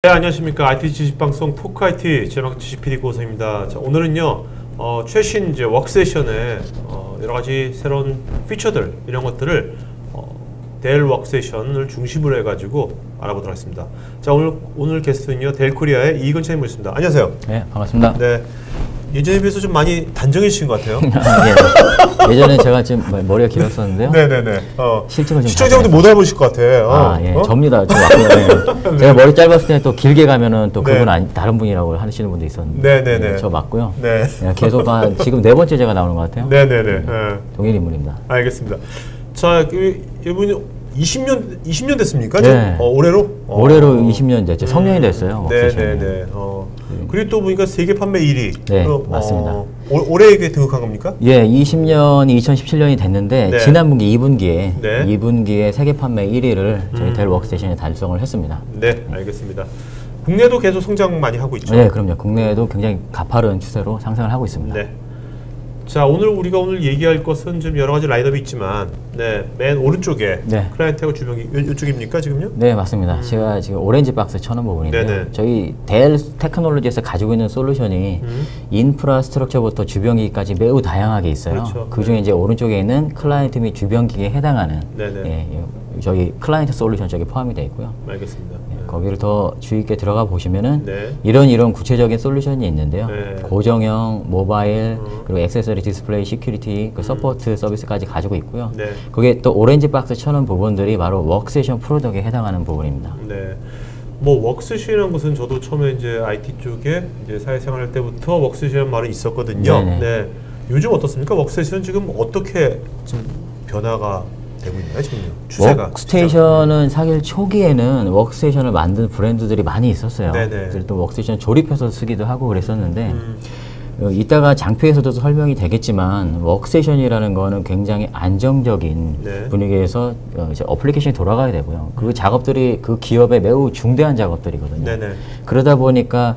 네, 안녕하십니까. IT 지식방송 토크 IT 진행학 지식 PD 고성입니다. 자, 오늘은요, 최신 이제 워크세션의 여러 가지 새로운 피처들, 이런 것들을 델 워크세션을 중심으로 해가지고 알아보도록 하겠습니다. 자, 오늘 게스트는요, 델 코리아의 이익원 차장님 모셨습니다. 안녕하세요. 네, 반갑습니다. 네. 예전에 비해서 좀 많이 단정해지신 것 같아요. 예. 예전에 제가 지금 머리가 길었었는데요. 네네네. 실제로 좀 시청자분들 못 알아보실 것 같아. 예, 접니다. 저 맞고요. 네. 제가 머리 짧았을 때 또 길게 가면은 또 그분 다른 분이라고 하시는 분도 있었는데. 네네네. 저 맞고요. 네. 계속 지금 4번째 제가 나오는 것 같아요. 네네네. 동일 인물입니다. 알겠습니다. 자, 이분이 20년 됐습니까? 네. 올해로? 올해로 20년 됐죠. 성년이 됐어요. 네네네. 그리고 또 보니까 세계 판매 1위. 네, 맞습니다. 올해 등극한 겁니까? 예, 20년이 2017년이 됐는데 네. 지난 분기 2분기에 네. 2분기에 세계 판매 1위를 저희 델 워크스테이션에 달성을 했습니다. 네, 알겠습니다. 국내도 계속 성장 많이 하고 있죠? 네, 그럼요. 국내에도 굉장히 가파른 추세로 상승을 하고 있습니다. 네. 자, 우리가 오늘 얘기할 것은 좀 여러 가지 라인업이 있지만, 네, 맨 오른쪽에 네. 클라이언트하고 주변이 이쪽입니까 지금요? 네, 맞습니다. 제가 지금 오렌지 박스 쳐놓은 부분인데요. 네네. 저희 델 테크놀로지에서 가지고 있는 솔루션이 인프라스트럭처부터 주변기기까지 매우 다양하게 있어요. 그렇죠. 그 중에 이제 오른쪽에 있는 클라이언트 및 주변기기에 해당하는 저희 클라이언트 솔루션 쪽에 포함이 되어 있고요. 알겠습니다. 거기를 더 주의 있게 들어가 보시면은 네. 이런 구체적인 솔루션이 있는데요. 네. 고정형, 모바일, 그리고 액세서리, 디스플레이, 시큐리티, 그 서포트 서비스까지 가지고 있고요. 네. 거기에 또 오렌지 박스 쳐놓은 부분들이 바로 워크세션 프로덕트에 해당하는 부분입니다. 네. 뭐 워크세션이라는 것은 저도 처음에 이제 IT 쪽에 이제 사회생활 할 때부터 워크세션 말이 있었거든요. 네네. 네. 요즘 어떻습니까? 워크세션 지금 어떻게 지금 변화가 되고 있나요, 지금요? 추세가. 워크스테이션은 사실 초기에는 워크스테이션을 만든 브랜드들이 많이 있었어요. 네네. 또 워크스테이션 조립해서 쓰기도 하고 그랬었는데 이따가 장표에서도 설명이 되겠지만 워크스테이션이라는 거는 굉장히 안정적인 네. 분위기에서 이제 어플리케이션이 돌아가야 되고요. 그 작업들이 그 기업의 매우 중대한 작업들이거든요. 네네. 그러다 보니까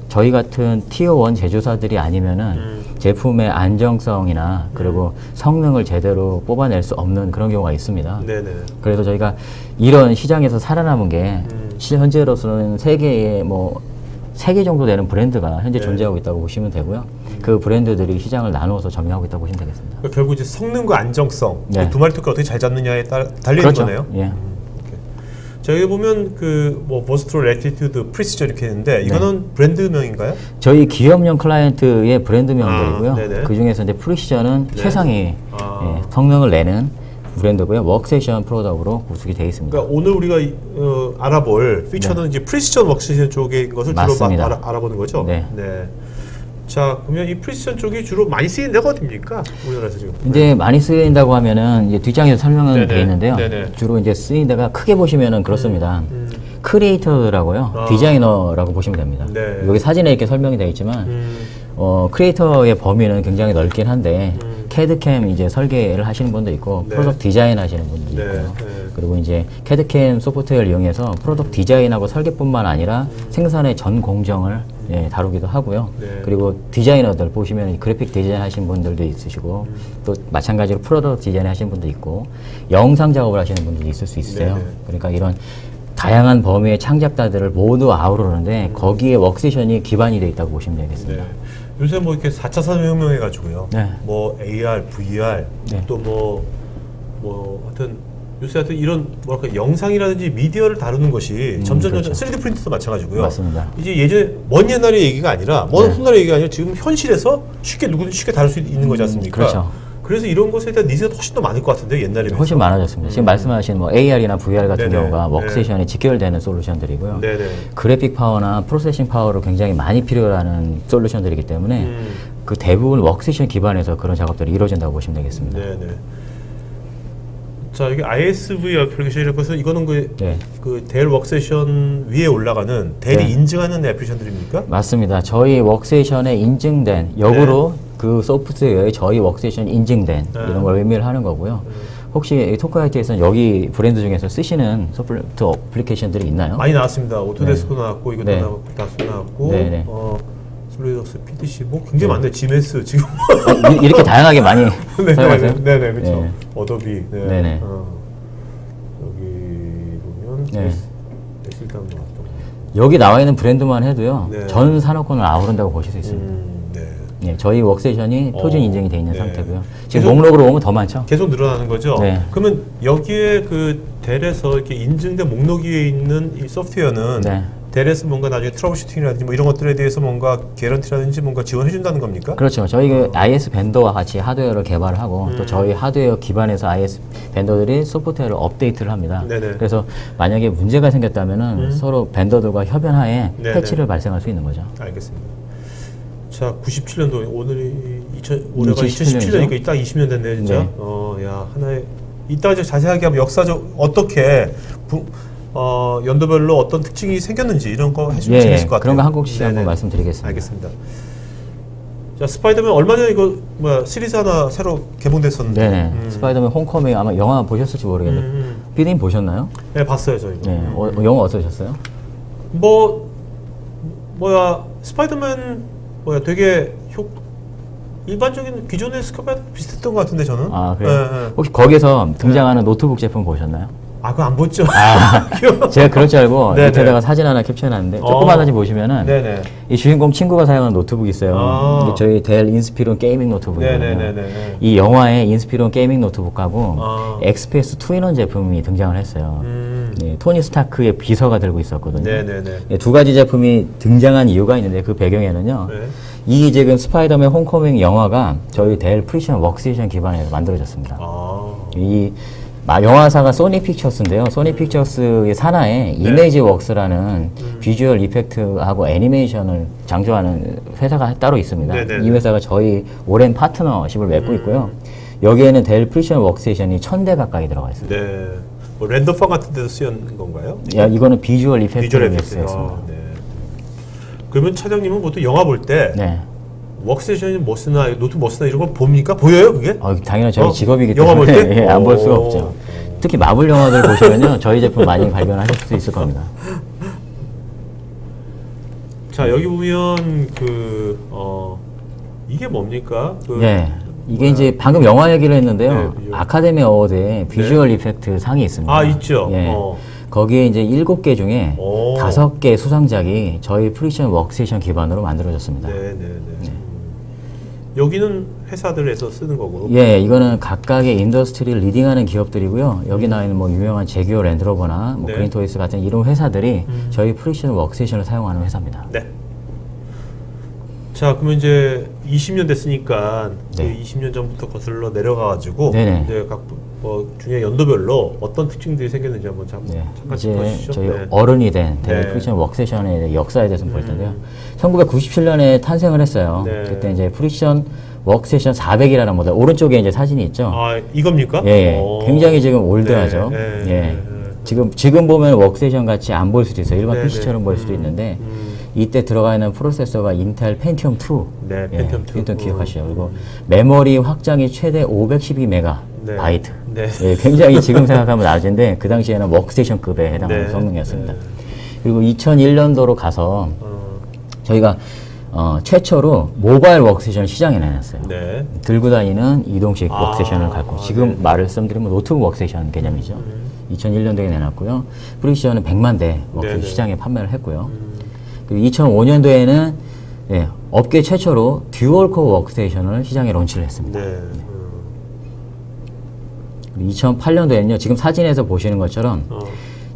저희 같은 티어 1 제조사들이 아니면은 제품의 안정성이나 그리고 성능을 제대로 뽑아낼 수 없는 그런 경우가 있습니다. 네네. 그래서 저희가 이런 시장에서 살아남은 게 현재로서는 세계에 3개 정도 되는 브랜드가 현재 네. 존재하고 있다고 보시면 되고요. 그 브랜드들이 시장을 나누어서 점유하고 있다고 보시면 되겠습니다. 그러니까 결국 이제 성능과 안정성, 네. 두 마리 토끼를 어떻게 잘 잡느냐에 달리는 그렇죠. 거네요. 예. 자, 여기 보면 버스트로 레티튜드 프리시저 이렇게 있는데 이거는 브랜드명인가요? 저희 기업용 클라이언트의 브랜드명들이고요. 네네. 그 중에서 이제 프리시저는 네. 최상위 성능을 내는 브랜드고요. 워크세이션 프로덕트로 구축이 되어 있습니다. 그러니까 오늘 우리가 알아볼 피처는 이제 프리시전 워크세이션 쪽의 것을 주로 맞습니다. 알아보는 거죠? 네. 자, 그러면 이 프리시전 쪽이 주로 많이 쓰이는 데가 어디입니까? 우리나라에서 지금. 이제 많이 쓰인다고 하면은 이제 뒷장에서 설명은 네네. 되어 있는데요. 네네. 주로 이제 쓰인 데가 크게 보시면은 그렇습니다. 크리에이터라고요. 디자이너라고 보시면 됩니다. 네. 여기 사진에 이렇게 설명이 되어 있지만 크리에이터의 범위는 굉장히 넓긴 한데 캐드캠 이제 설계를 하시는 분도 있고 네. 프로덕트 디자인 하시는 분도 네. 있고요. 네. 그리고 이제 캐드캠 소프트웨어를 이용해서 프로덕트 디자인하고 설계뿐만 아니라 생산의 전 공정을 다루기도 하고요. 네. 그리고 디자이너들 보시면 그래픽 디자인 하시는 분들도 있으시고 또 마찬가지로 프로덕트 디자인 하시는 분도 있고 영상 작업을 하시는 분들도 있을 수 있어요. 네네. 그러니까 이런 다양한 범위의 창작자들을 모두 아우르는데 거기에 워크세이션이 기반이 되어 있다고 보시면 되겠습니다. 네. 요새 뭐 이렇게 4차 산업혁명 해가지고요. 네. 뭐 AR, VR, 네. 또 하여튼 요새 하여튼 이런 뭐랄까 영상이라든지 미디어를 다루는 것이 점점 그렇죠. 3D 프린터도 마찬가지고요. 맞습니다. 이제 예전에 먼 옛날의 얘기가 아니라 먼 훗날의 얘기가 아니라 지금 현실에서 누구든지 쉽게 다룰 수 있는 거지 않습니까? 그렇죠. 그래서 이런 것에 대한 니즈가 훨씬 더 많을 것 같은데 옛날에 비해서. 훨씬 많아졌습니다. 지금 말씀하신 AR이나 VR 같은 네네. 경우가 워크세이션에 직결되는 솔루션들이고요. 네네. 그래픽 파워나 프로세싱 파워를 굉장히 많이 필요로 하는 솔루션들이기 때문에 그 대부분 워크세이션 기반에서 그런 작업들이 이루어진다고 보시면 되겠습니다. 네네. 자, 여기 ISV 애플리케이션이라는 것은 이거는 그 델 워크세이션 위에 올라가는 델이 인증하는 애플리케이션들입니까? 맞습니다. 저희 워크세이션에 인증된 역으로 그 소프트웨어에 저희 워크세이션 인증된 이런 걸 의미를 하는 거고요. 혹시 토크아이티에서는 여기 브랜드 중에서 쓰시는 소프트 어플리케이션들이 있나요? 많이 나왔습니다. 오토데스크 나왔고 이것도 나왔고 다스 나왔고 네네. 솔리덕스, PDC 뭐 굉장히 많네요. 지메스 지금 이렇게 다양하게 많이 사용하세요? 네네 그렇죠. 네. 어도비. 네. 네네. 여기 보면 네. S 일단 나왔던 거. 여기 나와 있는 브랜드만 해도요. 네. 전 산업군을 아우른다고 보실 수 있습니다. 네. 네, 저희 웍세이션이 표준 인증이 돼 있는 네. 상태고요. 지금 계속- 목록으로 보면 더 많죠. 계속 늘어나는 거죠. 네. 그러면 여기에 그 델에서 이렇게 인증된 목록 위에 있는 이 소프트웨어는 네. 델에서 뭔가 나중에 트러블 슈팅이라든지 뭐 이런 것들에 대해서 뭔가 개런티라든지 뭔가 지원해 준다는 겁니까? 그렇죠. 저희 그 IS 벤더와 같이 하드웨어를 개발을 하고 또 저희 하드웨어 기반에서 IS 벤더들이 소프트웨어를 업데이트를 합니다. 네네. 그래서 만약에 문제가 생겼다면은 서로 벤더들과 협연하에 네네. 패치를 발생할 수 있는 거죠. 알겠습니다. 자, 97년도 오늘이 올해가 2017 년이죠? 2017년이니까 딱 20년 됐네요, 진짜. 네. 야, 하나의 이따가 이제 자세하게 한번 역사적 어떻게 연도별로 어떤 특징이 생겼는지 이런 거 해주면 예, 재밌을 것 같아요. 그런 거 한국식 한번 네네. 말씀드리겠습니다. 알겠습니다. 자, 스파이더맨 얼마 전에 이거 시리즈 하나 새로 개봉됐었는데. 네네. 스파이더맨 홈커밍 아마 영화 보셨을지 모르겠는데 피디님 보셨나요? 네, 봤어요, 저 이거. 네. 영화 어떠셨어요? 스파이더맨 되게 일반적인 기존의 스카이와 비슷했던 것 같은데 저는. 아, 그래요? 네, 네. 혹시 거기서 등장하는 노트북 제품 보셨나요? 아, 그거 안 봤죠. 제가 그럴 줄 알고 네네. 밑에다가 사진 하나 캡처해놨는데 조그만 사진 보시면은 네네. 이 주인공 친구가 사용하는 노트북이 있어요. 아. 이게 저희 델 인스피론 게이밍 노트북이거든요. 네네네네. 이 영화에 인스피론 게이밍 노트북하고 아. XPS 2인원 제품이 등장을 했어요. 네, 토니 스타크의 비서가 들고 있었거든요. 네네네. 네, 두 가지 제품이 등장한 이유가 있는데 그 배경에는요. 네. 이 지금 스파이더맨 홈커밍 영화가 저희 델 프리션 웍세이션 기반에서 만들어졌습니다. 아. 이 영화사가 소니 픽처스인데요. 소니 픽처스의 산하에 이메이지 웍스라는 비주얼 이펙트하고 애니메이션을 장조하는 회사가 따로 있습니다. 네네네. 이 회사가 저희 오랜 파트너십을 맺고 있고요. 여기에는 델 프리션 웍세이션이 1000대 가까이 들어가 있습니다. 네. 랜더팡 같은 데서 쓰인 건가요? 야, 이거는 비주얼 비주얼 이펙트를 에펙트. 쓰였습니다. 네. 그러면 차장님은 보통 영화 볼 때 네. 웍세이션이 뭐 쓰나 노트 뭐 쓰나 이런 거 봅니까? 보여요 그게? 당연히 저희 직업이기 영화 볼 때문에 때? 예, 안 볼 수가 오. 없죠. 특히 마블 영화들 보시면요. 저희 제품 많이 발견하실 수 있을 겁니다. 자, 여기 보면 이게 뭡니까? 네. 이게 이제 방금 영화 얘기를 했는데요. 네, 비주얼. 아카데미 어워드에 비주얼 이펙트 상이 있습니다. 아, 있죠. 예. 거기에 이제 7개 중에 오. 5개 수상작이 저희 프리션 웍세이션 기반으로 만들어졌습니다. 네네네. 여기는 회사들에서 쓰는 거고. 예, 이거는 각각의 인더스트리를 리딩하는 기업들이고요. 여기 나와 있는 뭐 유명한 제기어 랜드로버나 뭐 네. 그린토이스 같은 이런 회사들이 저희 프리션 웍세이션을 사용하는 회사입니다. 네. 자, 그러면 이제 20년 됐으니까 네. 그 20년 전부터 거슬러 내려가가지고 네네. 이제 각 중에 연도별로 어떤 특징들이 생겼는지 한번 네. 잠깐 이제 짚어주시죠. 저희 네. 어른이 된 델 네. 프리션 웍세이션의 역사에 대해서 볼 텐데요. 1997년에 탄생을 했어요. 네. 그때 이제 프리션 웍세이션 400이라는 모델 오른쪽에 이제 사진이 있죠. 아, 이겁니까? 예, 오. 굉장히 지금 올드하죠. 네, 네, 예. 네. 지금 보면 웍세이션 같이 안 보일 수도 있어요. 일반 네, PC처럼 네. 보일 수도 있는데 이때 들어가 있는 프로세서가 인텔 펜티엄 2. 네, 펜티엄 2. 펜티엄 기억하시죠. 그리고 메모리 확장이 최대 512메가 네. 바이트. 네. 예, 굉장히 지금 생각하면 낮은데 그 당시에는 웍세이션급에 해당하는 네. 성능이었습니다. 네. 그리고 2001년도로 가서 어, 저희가 최초로 모바일 웍세이션을 시장에 내놨어요. 네. 들고 다니는 이동식 아, 웍세이션을 갖고 지금 네. 말씀드리면 노트북 웍세이션 개념이죠. 2001년도에 내놨고요. 프리시어는 100만 대 웍세이션 네네. 시장에 판매를 했고요. 그리고 2005년도에는 업계 최초로 듀얼코어 웍세이션을 시장에 론치를 했습니다. 네. 2008년도에는요. 지금 사진에서 보시는 것처럼 어,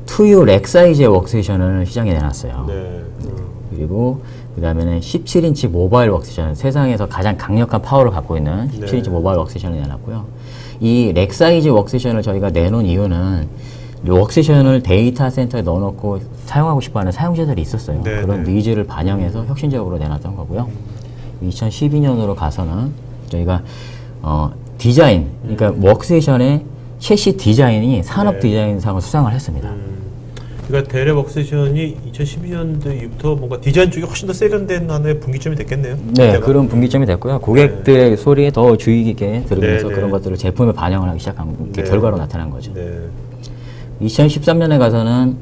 2U 렉 사이즈의 웍세이션을 시장에 내놨어요. 네. 그리고 그 다음에는 17인치 모바일 웍세이션, 세상에서 가장 강력한 파워를 갖고 있는 17인치 네. 모바일 웍세이션을 내놨고요. 이 렉 사이즈 웍세이션을 저희가 내놓은 이유는 이 웍세이션을 데이터 센터에 넣어놓고 사용하고 싶어하는 사용자들이 있었어요. 네, 그런 네. 니즈를 반영해서 혁신적으로 내놨던 거고요. 2012년으로 가서는 저희가 디자인, 그러니까 웍세이션의 최시 디자인이 산업 네. 디자인상을 수상을 했습니다. 그러니까 델의 웍세이션이 2012년도 이후부터 뭔가 디자인 쪽이 훨씬 더 세련된 하나의 분기점이 됐겠네요. 네, 그때가. 그런 분기점이 됐고요. 고객들의 소리에 더 주의 깊게 들으면서 네, 네. 그런 것들을 제품에 반영을 하기 시작한 게 네. 결과로 나타난 거죠. 네. 2013년에 가서는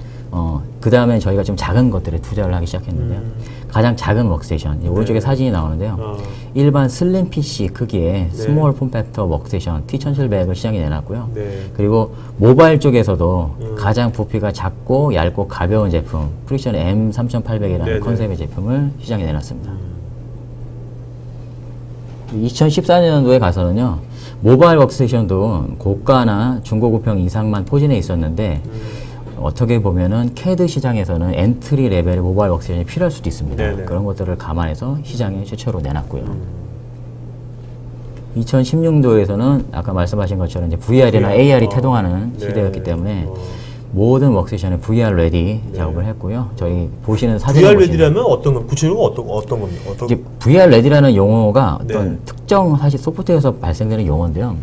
그 다음에 저희가 좀 작은 것들에 투자를 하기 시작했는데요. 가장 작은 워크스테이션, 오른쪽에 사진이 나오는데요. 일반 슬림 PC 크기의 스몰 폼팩터 워크스테이션 T1700을 시장에 내놨고요. 그리고 모바일 쪽에서도 가장 부피가 작고 얇고 가벼운 제품 프릭션 M3800이라는 컨셉의 제품을 시장에 내놨습니다. 2014년도에 가서는요, 모바일 워크스테이션도 고가나 중고급형 이상만 포진해 있었는데 어떻게 보면은 CAD 시장에서는 엔트리 레벨의 모바일 워크스테이션이 필요할 수도 있습니다. 그런 것들을 감안해서 시장에 최초로 내놨고요. 2016년도에서는 아까 말씀하신 것처럼 이제 VR이나 AR이 태동하는 시대였기 때문에 모든 워크스테이션에 VR 레디 작업을 했고요. 저희 보시는 사진을 VR 레디라면 어떤 건 구체적으로 어떤 겁니까? 이제 VR 레디라는 용어가 어떤 특정 사실 소프트웨어에서 발생되는 용어인데요.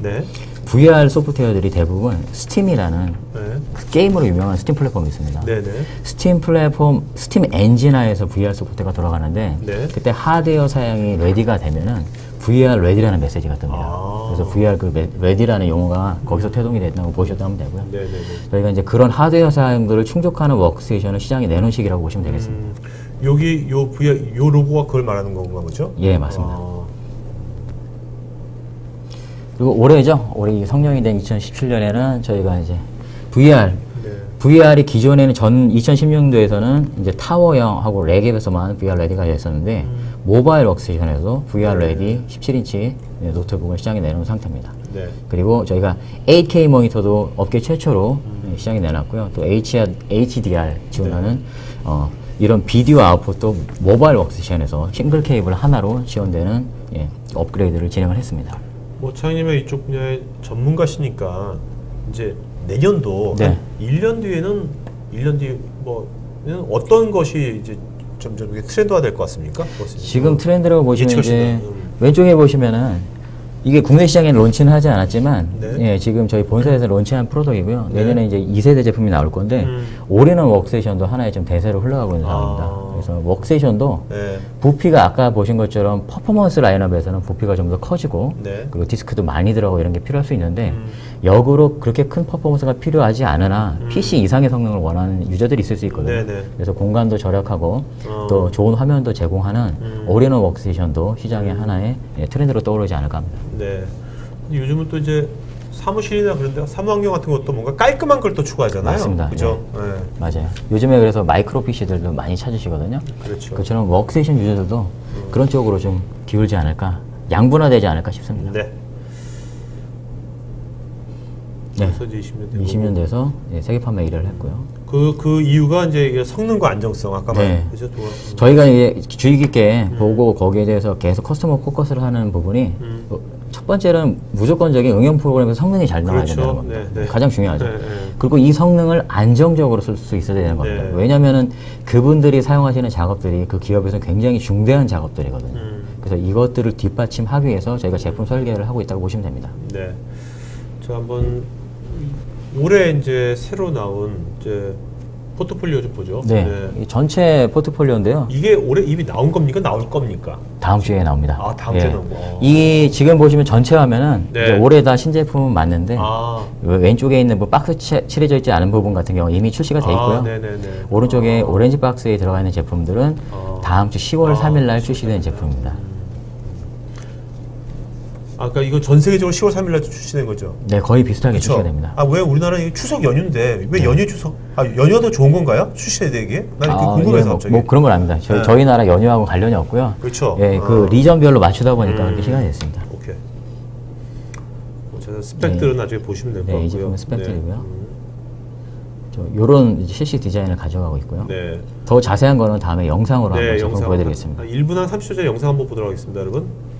VR 소프트웨어들이 대부분 스팀이라는 그 게임으로 유명한 스팀 플랫폼이 있습니다. 스팀 플랫폼, 스팀 엔진 하에서 VR 소프트웨어가 돌아가는데 그때 하드웨어 사양이 레디가 되면은 VR 레디라는 메시지가 뜹니다. 그래서 VR 그 레디라는 용어가 거기서 태동이 됐다는 거 보셔도 되고요. 저희가 이제 그런 하드웨어 사양들을 충족하는 워크스테이션을 시장에 내놓은 시기라고 보시면 되겠습니다. 여기 요 VR 요 로고가 그걸 말하는 건가 보죠? 예, 맞습니다. 그리고 올해죠. 올해 성령이 된 2017년에는 저희가 이제 VR이 기존에는 2016년도에서는 이제 타워형하고 렉앱에서만 VR 레디가 되었었는데 모바일 워크스테이션에서 VR 레디 17인치 노트북을 시장에 내놓은 상태입니다. 그리고 저희가 8K 모니터도 업계 최초로 시장에 내놨고요. 또 HDR 지원하는 이런 비디오 아웃풋도 모바일 워크스테이션에서 싱글 케이블 하나로 지원되는 업그레이드를 진행을 했습니다. 뭐 차장님의 이쪽 분야의 전문가시니까 이제 내년도 한 1년 뒤에는 1년 뒤 뭐는 어떤 것이 이제 점점 트렌드화 될 것 같습니까? 지금 트렌드라고 보시면 이제 왼쪽에 보시면은 이게 국내 시장에 론치는 하지 않았지만 예, 지금 저희 본사에서 론치한 프로덕이고요. 내년에 이제 2세대 제품이 나올 건데 올해는 워크스테이션도 하나의 좀 대세로 흘러가고 있는 상황입니다. 그래서 워크스테이션도 부피가 아까 보신 것처럼 퍼포먼스 라인업에서는 부피가 좀 더 커지고 그리고 디스크도 많이 들어가고 이런 게 필요할 수 있는데 역으로 그렇게 큰 퍼포먼스가 필요하지 않으나 PC 이상의 성능을 원하는 유저들이 있을 수 있거든요. 그래서 공간도 절약하고 또 좋은 화면도 제공하는 올해는 워크스테이션도 시장의 하나의 트렌드로 떠오르지 않을까 합니다. 근데 요즘은 또 이제 사무실이나 그런 데 사무 환경 같은 것도 뭔가 깔끔한 걸 또 추구하잖아요. 맞습니다. 그죠? 맞아요. 요즘에 그래서 마이크로 PC들도 많이 찾으시거든요. 그처럼 워크스테이션 유저들도 그런 쪽으로 좀 기울지 않을까, 양분화되지 않을까 싶습니다. 그래서 이제 20년 되고 20년 돼서 세계 판매 1위를 했고요. 그 이유가 이제 성능과 안정성 아까 말했죠. 저희가 이제 주의 깊게 보고 거기에 대해서 계속 커스터머 포커스를 하는 부분이 첫 번째는 무조건적인 응용 프로그램에서 성능이 잘 나와야 된다는 겁니다. 가장 중요하죠. 그리고 이 성능을 안정적으로 쓸 수 있어야 되는 겁니다. 왜냐하면은 그분들이 사용하시는 작업들이 그 기업에서는 굉장히 중대한 작업들이거든요. 그래서 이것들을 뒷받침하기 위해서 저희가 제품 설계를 하고 있다고 보시면 됩니다. 자, 한번 올해 이제 새로 나온 이제 포트폴리오 좀 보죠. 이 전체 포트폴리오인데요. 이게 올해 이미 나온 겁니까? 나올 겁니까? 다음 주에 나옵니다. 다음 주에 나온 거. 이 지금 보시면 전체 화면은 이제 올해 다 신제품은 맞는데 왼쪽에 있는 뭐 박스 칠해져 있지 않은 부분 같은 경우 이미 출시가 돼 있고요. 오른쪽에 오렌지 박스에 들어가 있는 제품들은 다음 주 10월 3일 날 출시되는 제품입니다. 그러니까 이거 전 세계적으로 10월 3일 날 출시된 거죠? 네, 거의 비슷하게 출시가 됩니다. 왜 우리나라는 추석 연휴인데 왜 연휴 추석? 연휴가 더 좋은 건가요? 출시해야 되게? 난 궁금해서 갑자기. 뭐 그런 건 아닙니다. 저희 나라 연휴하고 관련이 없고요. 그 리전별로 맞추다 보니까 그렇게 시간이 됐습니다. 오케이. 스펙들은 나중에 보시면 될 것 같고요. 이 제품은 스펙들이고요. 요런 CC 디자인을 가져가고 있고요. 더 자세한 거는 다음에 영상으로 한번 제품 보여드리겠습니다. 1분 한 30초짜리 영상 한번 보도록 하겠습니다, 여러분.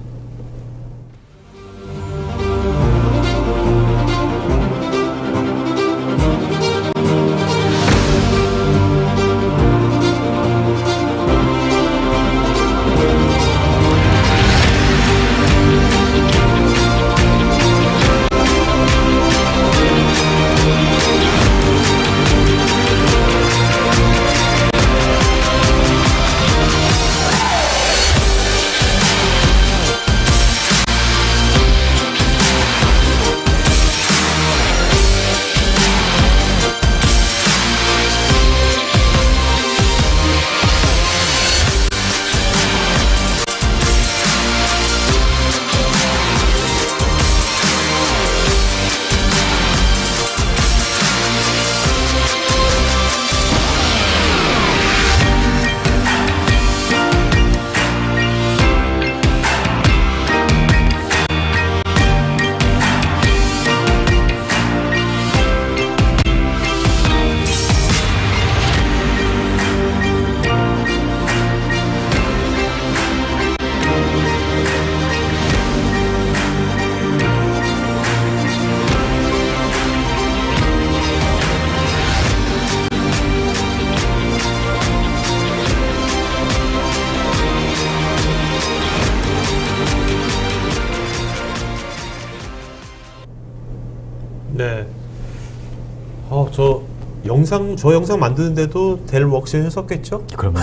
저 영상 만드는데도 델 웍세션 썼겠죠? 그러면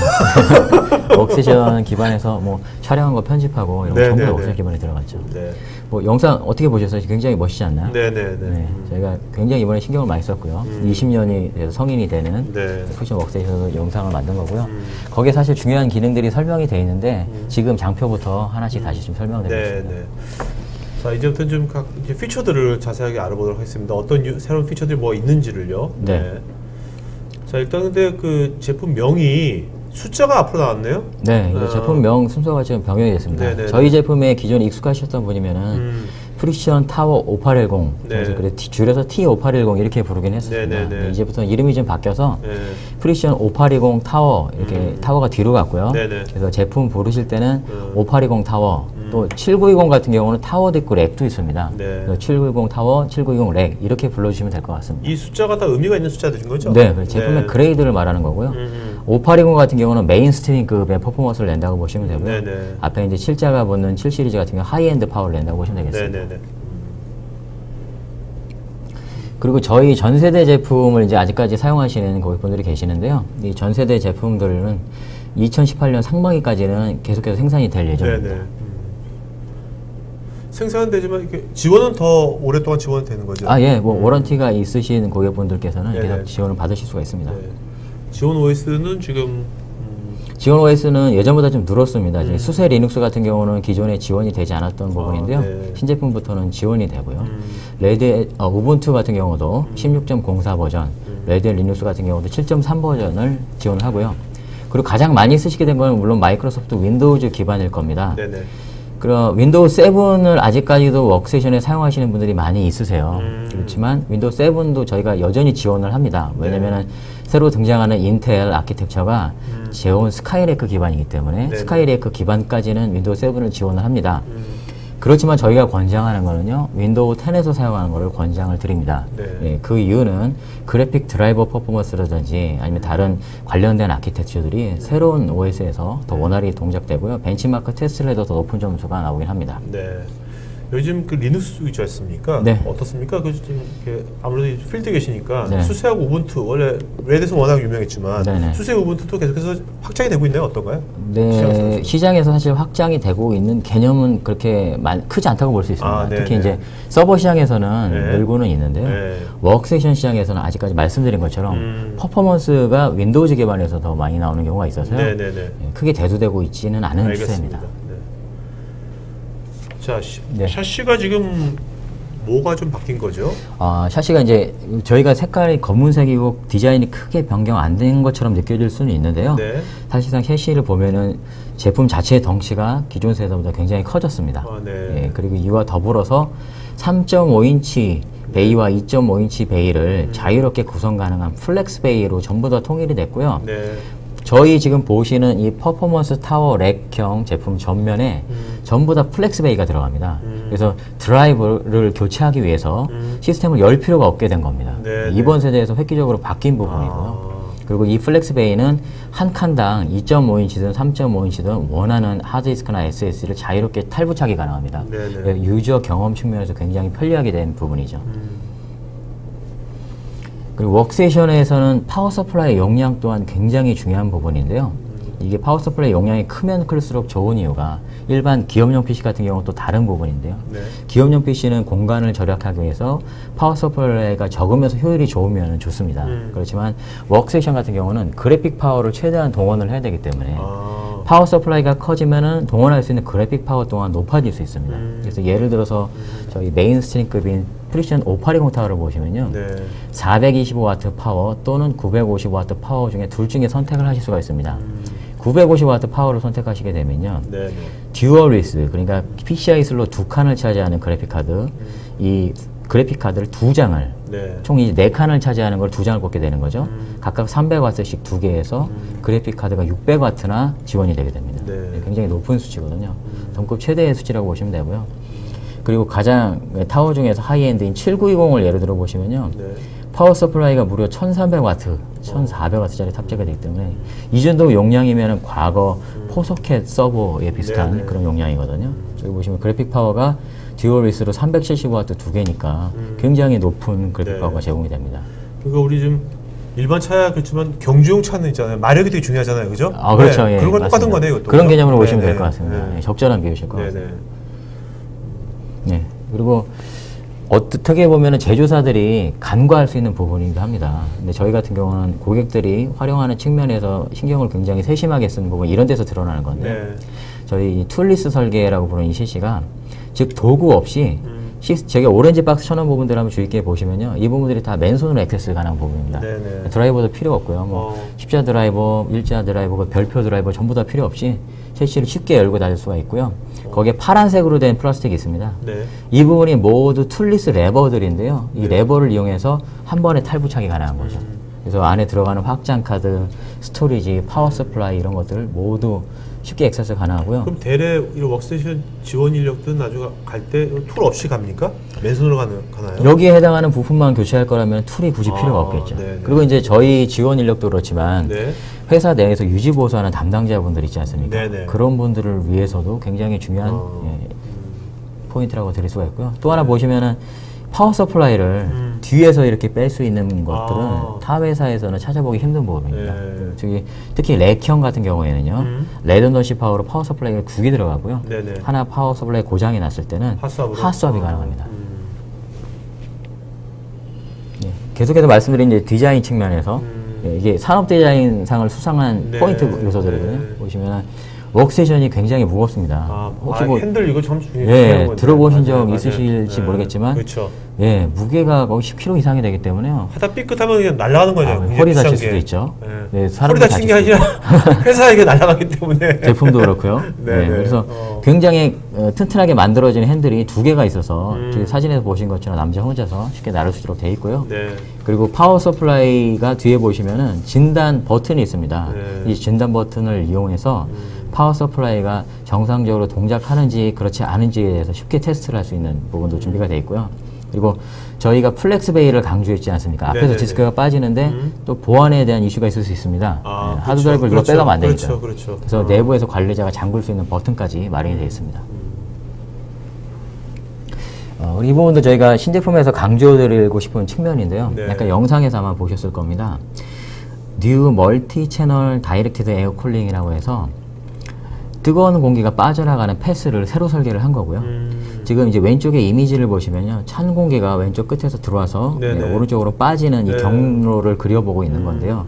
웍세션 기반에서 뭐 촬영한 거 편집하고 이런 거 전부 다 웍세션 기반에 들어갔죠. 네. 뭐 영상 어떻게 보셨어요? 굉장히 멋있지 않나요? 네네네. 네, 저희가 굉장히 이번에 신경을 많이 썼고요. 20년이 돼서 성인이 되는 패션 웍세션 영상을 만든 거고요. 거기에 사실 중요한 기능들이 설명이 돼 있는데 지금 장표부터 하나씩 다시 좀 설명드리고 있습니다. 자, 이제부터는 좀 각 피처들을 자세하게 알아보도록 하겠습니다. 어떤 새로운 피처들이 뭐 있는지를요. 네. 자, 일단 근데 그 제품 명이 숫자가 앞으로 나왔네요. 네, 제품명 순서가 지금 변경이 됐습니다. 저희 제품에 기존에 익숙하셨던 분이면은 프리션 타워 5810, 그래서 줄여서 T5810 이렇게 부르긴 했었습니다. 이제부터는 이름이 좀 바뀌어서 프리션 5820 타워 이렇게 타워가 뒤로 갔고요. 그래서 제품 부르실 때는 5820 타워, 또 7920 같은 경우는 타워도 있고 렉도 있습니다. 7920 타워, 7920 렉 이렇게 불러주시면 될 것 같습니다. 이 숫자가 다 의미가 있는 숫자들인 거죠? 네, 제품의 그레이드를 말하는 거고요. 5820 같은 경우는 메인스트림급의 퍼포먼스를 낸다고 보시면 되고요. 앞에 이제 7자가 붙는 7 시리즈 같은 경우 하이엔드 파워를 낸다고 보시면 되겠습니다. 그리고 저희 전세대 제품을 이제 아직까지 사용하시는 고객분들이 계시는데요. 이 전세대 제품들은 2018년 상반기까지는 계속해서 생산이 될 예정입니다. 생산은 되지만 이렇게 지원은 더 오랫동안 지원되는 거죠? 아, 예. 뭐 워런티가 있으신 고객분들께서는 계속 지원을 받으실 수가 있습니다. 지원 OS는 지금 지원 OS는 예전보다 좀 늘었습니다. 수세 리눅스 같은 경우는 기존에 지원이 되지 않았던 부분인데요. 신제품부터는 지원이 되고요. 우분투 같은 경우도 16.04 버전, 레드 리눅스 같은 경우도 7.3 버전을 지원하고요. 그리고 가장 많이 쓰시게 된 건 물론 마이크로소프트 윈도우즈 기반일 겁니다. 그럼 윈도우 7을 아직까지도 웍세션에 사용하시는 분들이 많이 있으세요. 그렇지만 윈도우 7도 저희가 여전히 지원을 합니다. 왜냐면은 새로 등장하는 인텔 아키텍처가 제온 스카이레이크 기반이기 때문에 스카이레이크 기반까지는 윈도우 7을 지원을 합니다. 그렇지만 저희가 권장하는 거는요, 윈도우 10에서 사용하는 것을 권장을 드립니다. 그 이유는 그래픽 드라이버 퍼포먼스라든지 아니면 다른 관련된 아키텍처들이 새로운 OS에서 더 원활히 동작되고요. 벤치마크 테스트를 해도 더 높은 점수가 나오긴 합니다. 요즘 그 리눅스 있지 않습니까? 어떻습니까? 그 지금 이렇게 아무래도 필드에 계시니까 수세하고 우분투 원래 레드에서 워낙 유명했지만 수세 우분투도 계속해서 확장이 되고 있나요? 어떤가요? 네, 시장에서 사실 확장이 되고 있는 개념은 그렇게 크지 않다고 볼 수 있습니다. 특히 이제 서버 시장에서는 늘고는 있는데요. 웍세션 시장에서는 아직까지 말씀드린 것처럼 퍼포먼스가 윈도우즈 기반에서 더 많이 나오는 경우가 있어서요. 크게 대두되고 있지는 않은 추세입니다. 자, 샤시가 지금 뭐가 좀 바뀐 거죠? 샤시가 이제 저희가 색깔이 검은색이고 디자인이 크게 변경 안 된 것처럼 느껴질 수는 있는데요. 사실상 샤시를 보면은 제품 자체의 덩치가 기존 세대보다 굉장히 커졌습니다. 그리고 이와 더불어서 3.5인치 베이와 2.5인치 베이를 자유롭게 구성 가능한 플렉스 베이로 전부 다 통일이 됐고요. 저희 지금 보시는 이 퍼포먼스 타워 렉형 제품 전면에 전부 다 플렉스 베이가 들어갑니다. 그래서 드라이브를 교체하기 위해서 시스템을 열 필요가 없게 된 겁니다. 이번 세대에서 획기적으로 바뀐 부분이고요. 그리고 이 플렉스 베이는 한 칸당 2.5인치든 3.5인치든 원하는 하드디스크나 SSD를 자유롭게 탈부착이 가능합니다. 유저 경험 측면에서 굉장히 편리하게 된 부분이죠. 그리고 웍세이션에서는 파워 서플라이 용량 또한 굉장히 중요한 부분인데요. 이게 파워 서플라이 용량이 크면 클수록 좋은 이유가 일반 기업용 PC 같은 경우는 또 다른 부분인데요. 기업용 PC는 공간을 절약하기 위해서 파워 서플라이가 적으면서 효율이 좋으면 좋습니다. 그렇지만 웍세이션 같은 경우는 그래픽 파워를 최대한 동원을 해야 되기 때문에 파워 서플라이가 커지면은 동원할 수 있는 그래픽 파워 또한 높아질 수 있습니다. 그래서 예를 들어서 저희 메인스트림급인 프리션 5820 타워를 보시면요. 425W 파워 또는 950W 파워 중에 둘 중에 선택을 하실 수가 있습니다. 950W 파워를 선택하시게 되면요. 듀얼 리스, 그러니까 PCI 슬롯 2칸을 차지하는 그래픽 카드, 이 그래픽 카드를 2장을, 총 이제 4칸을 차지하는 걸 2장을 꽂게 되는 거죠. 각각 300W씩 2개에서 그래픽 카드가 600W나 지원이 되게 됩니다. 굉장히 높은 수치거든요. 전급 최대의 수치라고 보시면 되고요. 그리고 가장 타워 중에서 하이엔드인 7920을 예를 들어 보시면요. 파워 서플라이가 무려 1300W, 1400W짜리 탑재가 되기 때문에 이 정도 용량이면 과거 포소켓 서버에 비슷한 그런 용량이거든요. 여기 보시면 그래픽 파워가 듀얼 리스로 370W 2개니까 굉장히 높은 그래픽 파워가 제공이 됩니다. 그러니까 우리 좀 일반 차야 그렇지만 경주용 차는 있잖아요. 마력이 되게 중요하잖아요, 그죠? 아, 그렇죠. 네, 예, 그런 건 똑같은 맞습니다. 거네요, 이것도. 그런 그죠? 개념으로 보시면 네네. 될 것 같습니다. 네. 예, 적절한 비유실 것 네네. 같습니다. 네. 그리고 어떻게 보면은 제조사들이 간과할 수 있는 부분이기도 합니다. 근데 저희 같은 경우는 고객들이 활용하는 측면에서 신경을 굉장히 세심하게 쓰는 부분, 이런 데서 드러나는 건데, 네. 저희 툴리스 설계라고 부르는 이 CC가 즉 도구 없이 저기 오렌지 박스 쳐놓은 부분들 한번 주의 있게 보시면요, 이 부분들이 다 맨손으로 액세스 가능한 부분입니다. 네네. 드라이버도 필요 없고요. 뭐 십자 드라이버, 일자 드라이버, 별표 드라이버 전부 다 필요 없이 셰시를 쉽게 열고 닫을 수가 있고요. 거기에 파란색으로 된 플라스틱이 있습니다. 네. 이 부분이 모두 툴리스 레버들인데요. 이 네. 레버를 이용해서 한 번에 탈부착이 가능한 거죠. 그래서 안에 들어가는 확장 카드, 스토리지, 파워 서플라이 이런 것들을 모두 쉽게 액세스 가능하고요. 그럼 대래 이런 워크스테이션 지원 인력들은 나중에 갈 때 툴 없이 갑니까? 맨손으로 가나요? 여기에 해당하는 부품만 교체할 거라면 툴이 굳이 필요가 없겠죠. 네네. 그리고 이제 저희 지원 인력도 그렇지만 네. 회사 내에서 유지 보수하는 담당자분들 있지 않습니까? 네네. 그런 분들을 위해서도 굉장히 중요한 포인트라고 드릴 수가 있고요. 또 하나 보시면은 파워 서플라이를 뒤에서 이렇게 뺄 수 있는 것들은 타 회사에서는 찾아보기 힘든 부분입니다. 네. 특히 렉형 같은 경우에는요, 레던던시 파워로 파워 서플라이가 2개 들어가고요. 네네. 하나 파워 서플라이 고장이 났을 때는 핫스왑이 가능합니다. 예, 계속해서 말씀드린 이제 디자인 측면에서 이게 산업 디자인상을 수상한 네. 포인트 요소들이거든요. 네. 보시면은 워크스테이션이 굉장히 무겁습니다. 혹시 뭐 핸들 이거 참 중요해요. 예, 들어보신 적 있으실지 모르겠지만, 그렇죠. 예, 무게가 거의 10kg 이상이 되기 때문에요. 하다 삐끗하면 그냥 날아가는 거죠. 허리 다칠 수도 있죠. 네. 네, 사람도 허리 다친 게 다칠 아니라 회사에게 날아가기 때문에. 제품도 그렇고요. 네, 네, 네. 그래서 굉장히 튼튼하게 만들어진 핸들이 2개가 있어서 지금 사진에서 보신 것처럼 남자 혼자서 쉽게 나를 수 있도록 되어 있고요. 네. 그리고 파워 서플라이가 뒤에 보시면은 진단 버튼이 있습니다. 네. 이 진단 버튼을 이용해서 파워 서플라이가 정상적으로 동작하는지 그렇지 않은지에 대해서 쉽게 테스트를 할 수 있는 부분도 준비가 되어 있고요. 그리고 저희가 플렉스 베이를 강조했지 않습니까? 앞에서 네네네. 디스크가 빠지는데 또 보안에 대한 이슈가 있을 수 있습니다. 하드 드라이브를 누가 빼가면 안 되니까. 그렇죠. 그래서 내부에서 관리자가 잠글 수 있는 버튼까지 마련이 되어 있습니다. 이 부분도 저희가 신제품에서 강조드리고 싶은 측면인데요. 네. 약간 영상에서 아마 보셨을 겁니다. 뉴 멀티 채널 다이렉티드 에어 쿨링이라고 해서 뜨거운 공기가 빠져나가는 패스를 새로 설계를 한 거고요. 지금 이제 왼쪽에 이미지를 보시면요, 찬 공기가 왼쪽 끝에서 들어와서 오른쪽으로 빠지는 이 경로를 그려보고 있는 건데요.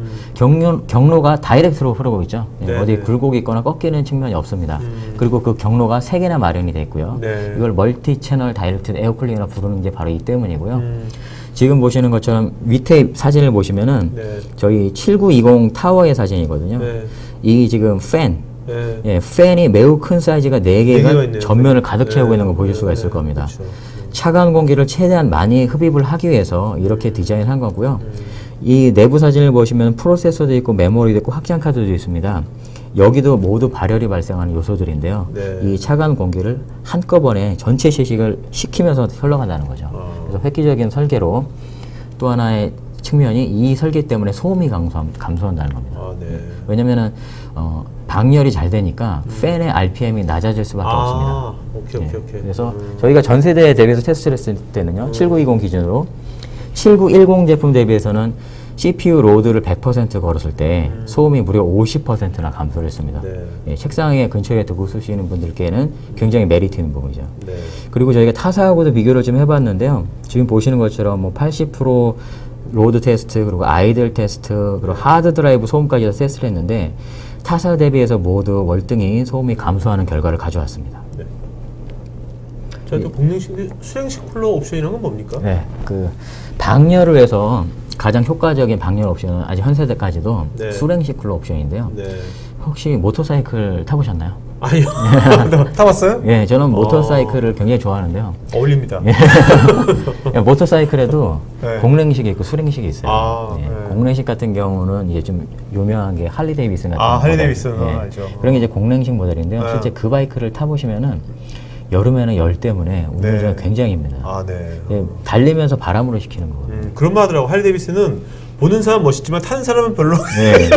경로가 다이렉트로 흐르고 있죠. 어디 굴곡이 있거나 꺾이는 측면이 없습니다. 그리고 그 경로가 3개나 마련이 돼 있고요. 이걸 멀티 채널 다이렉트 에어 쿨링이라고 부르는 게 바로 이 때문이고요. 지금 보시는 것처럼 밑에 사진을 보시면은 저희 7920 타워의 사진이거든요. 이 지금 예, 팬이 매우 큰 사이즈가 4개가 전면을 가득 채우고 있는 걸 보실 수가 있을 겁니다. 그렇죠. 차가운 공기를 최대한 많이 흡입을 하기 위해서 이렇게 디자인을 한 거고요. 이 내부 사진을 보시면 프로세서도 있고 메모리도 있고 확장 카드도 있습니다. 여기도 모두 발열이 발생하는 요소들인데요. 이 차가운 공기를 한꺼번에 전체 시식을 시키면서 흘러간다는 거죠. 그래서 획기적인 설계로 또 하나의 측면이 이 설계 때문에 소음이 감소한다는 겁니다. 왜냐면은 방열이 잘 되니까 팬의 RPM이 낮아질 수밖에 없습니다. 오케이. 그래서 저희가 전 세대에 대비해서 테스트를 했을 때는요, 7920 기준으로 7910 제품 대비해서는 CPU 로드를 100% 걸었을 때 소음이 무려 50%나 감소를 했습니다. 예, 책상에 근처에 두고 쓰시는 분들께는 굉장히 메리트 있는 부분이죠. 그리고 저희가 타사하고도 비교를 좀 해봤는데요. 지금 보시는 것처럼 뭐 80% 로드 테스트, 그리고 아이들 테스트, 그리고 하드 드라이브 소음까지 다 테스트를 했는데 타사 대비해서 모두 월등히 소음이 감소하는 결과를 가져왔습니다. 자, 또 공랭식, 수랭식 쿨러 옵션이란 건 뭡니까? 네, 그 방열을 해서 가장 효과적인 방열 옵션은 아직 현 세대까지도 수랭식 쿨러 옵션인데요. 혹시 모터사이클 타보셨나요? 아니요. 타봤어요? 예, 저는 모터사이클을 굉장히 좋아하는데요. 어울립니다. 모터사이클에도 공랭식이 있고 수랭식이 있어요. 공랭식 같은 경우는 이제 좀 유명한 게 할리 데이비슨 같은 할리 데이비슨 알죠. 그런 게 이제 공랭식 모델인데요. 실제 그 바이크를 타보시면은 여름에는 열 때문에 운전이 굉장히 힘듭니다. 예, 달리면서 바람으로 식히는 거거든요. 그런 말 하더라고. 할리 데이비슨은 보는 사람 멋있지만 타는 사람은 별로. 네,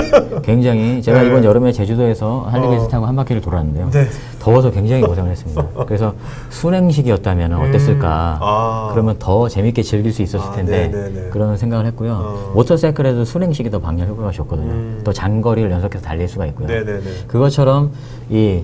굉장히 제가 네. 이번 여름에 제주도에서 할리베이스 타고 한 바퀴를 돌았는데요. 네. 더워서 굉장히 고생을 했습니다. 그래서 순행식이었다면 어땠을까? 그러면 더 재밌게 즐길 수 있었을 텐데 네네네. 그런 생각을 했고요. 모터사이클에도 순행식이 더 방열 효과가 좋거든요. 더 장거리를 연속해서 달릴 수가 있고요. 네네네. 그것처럼 이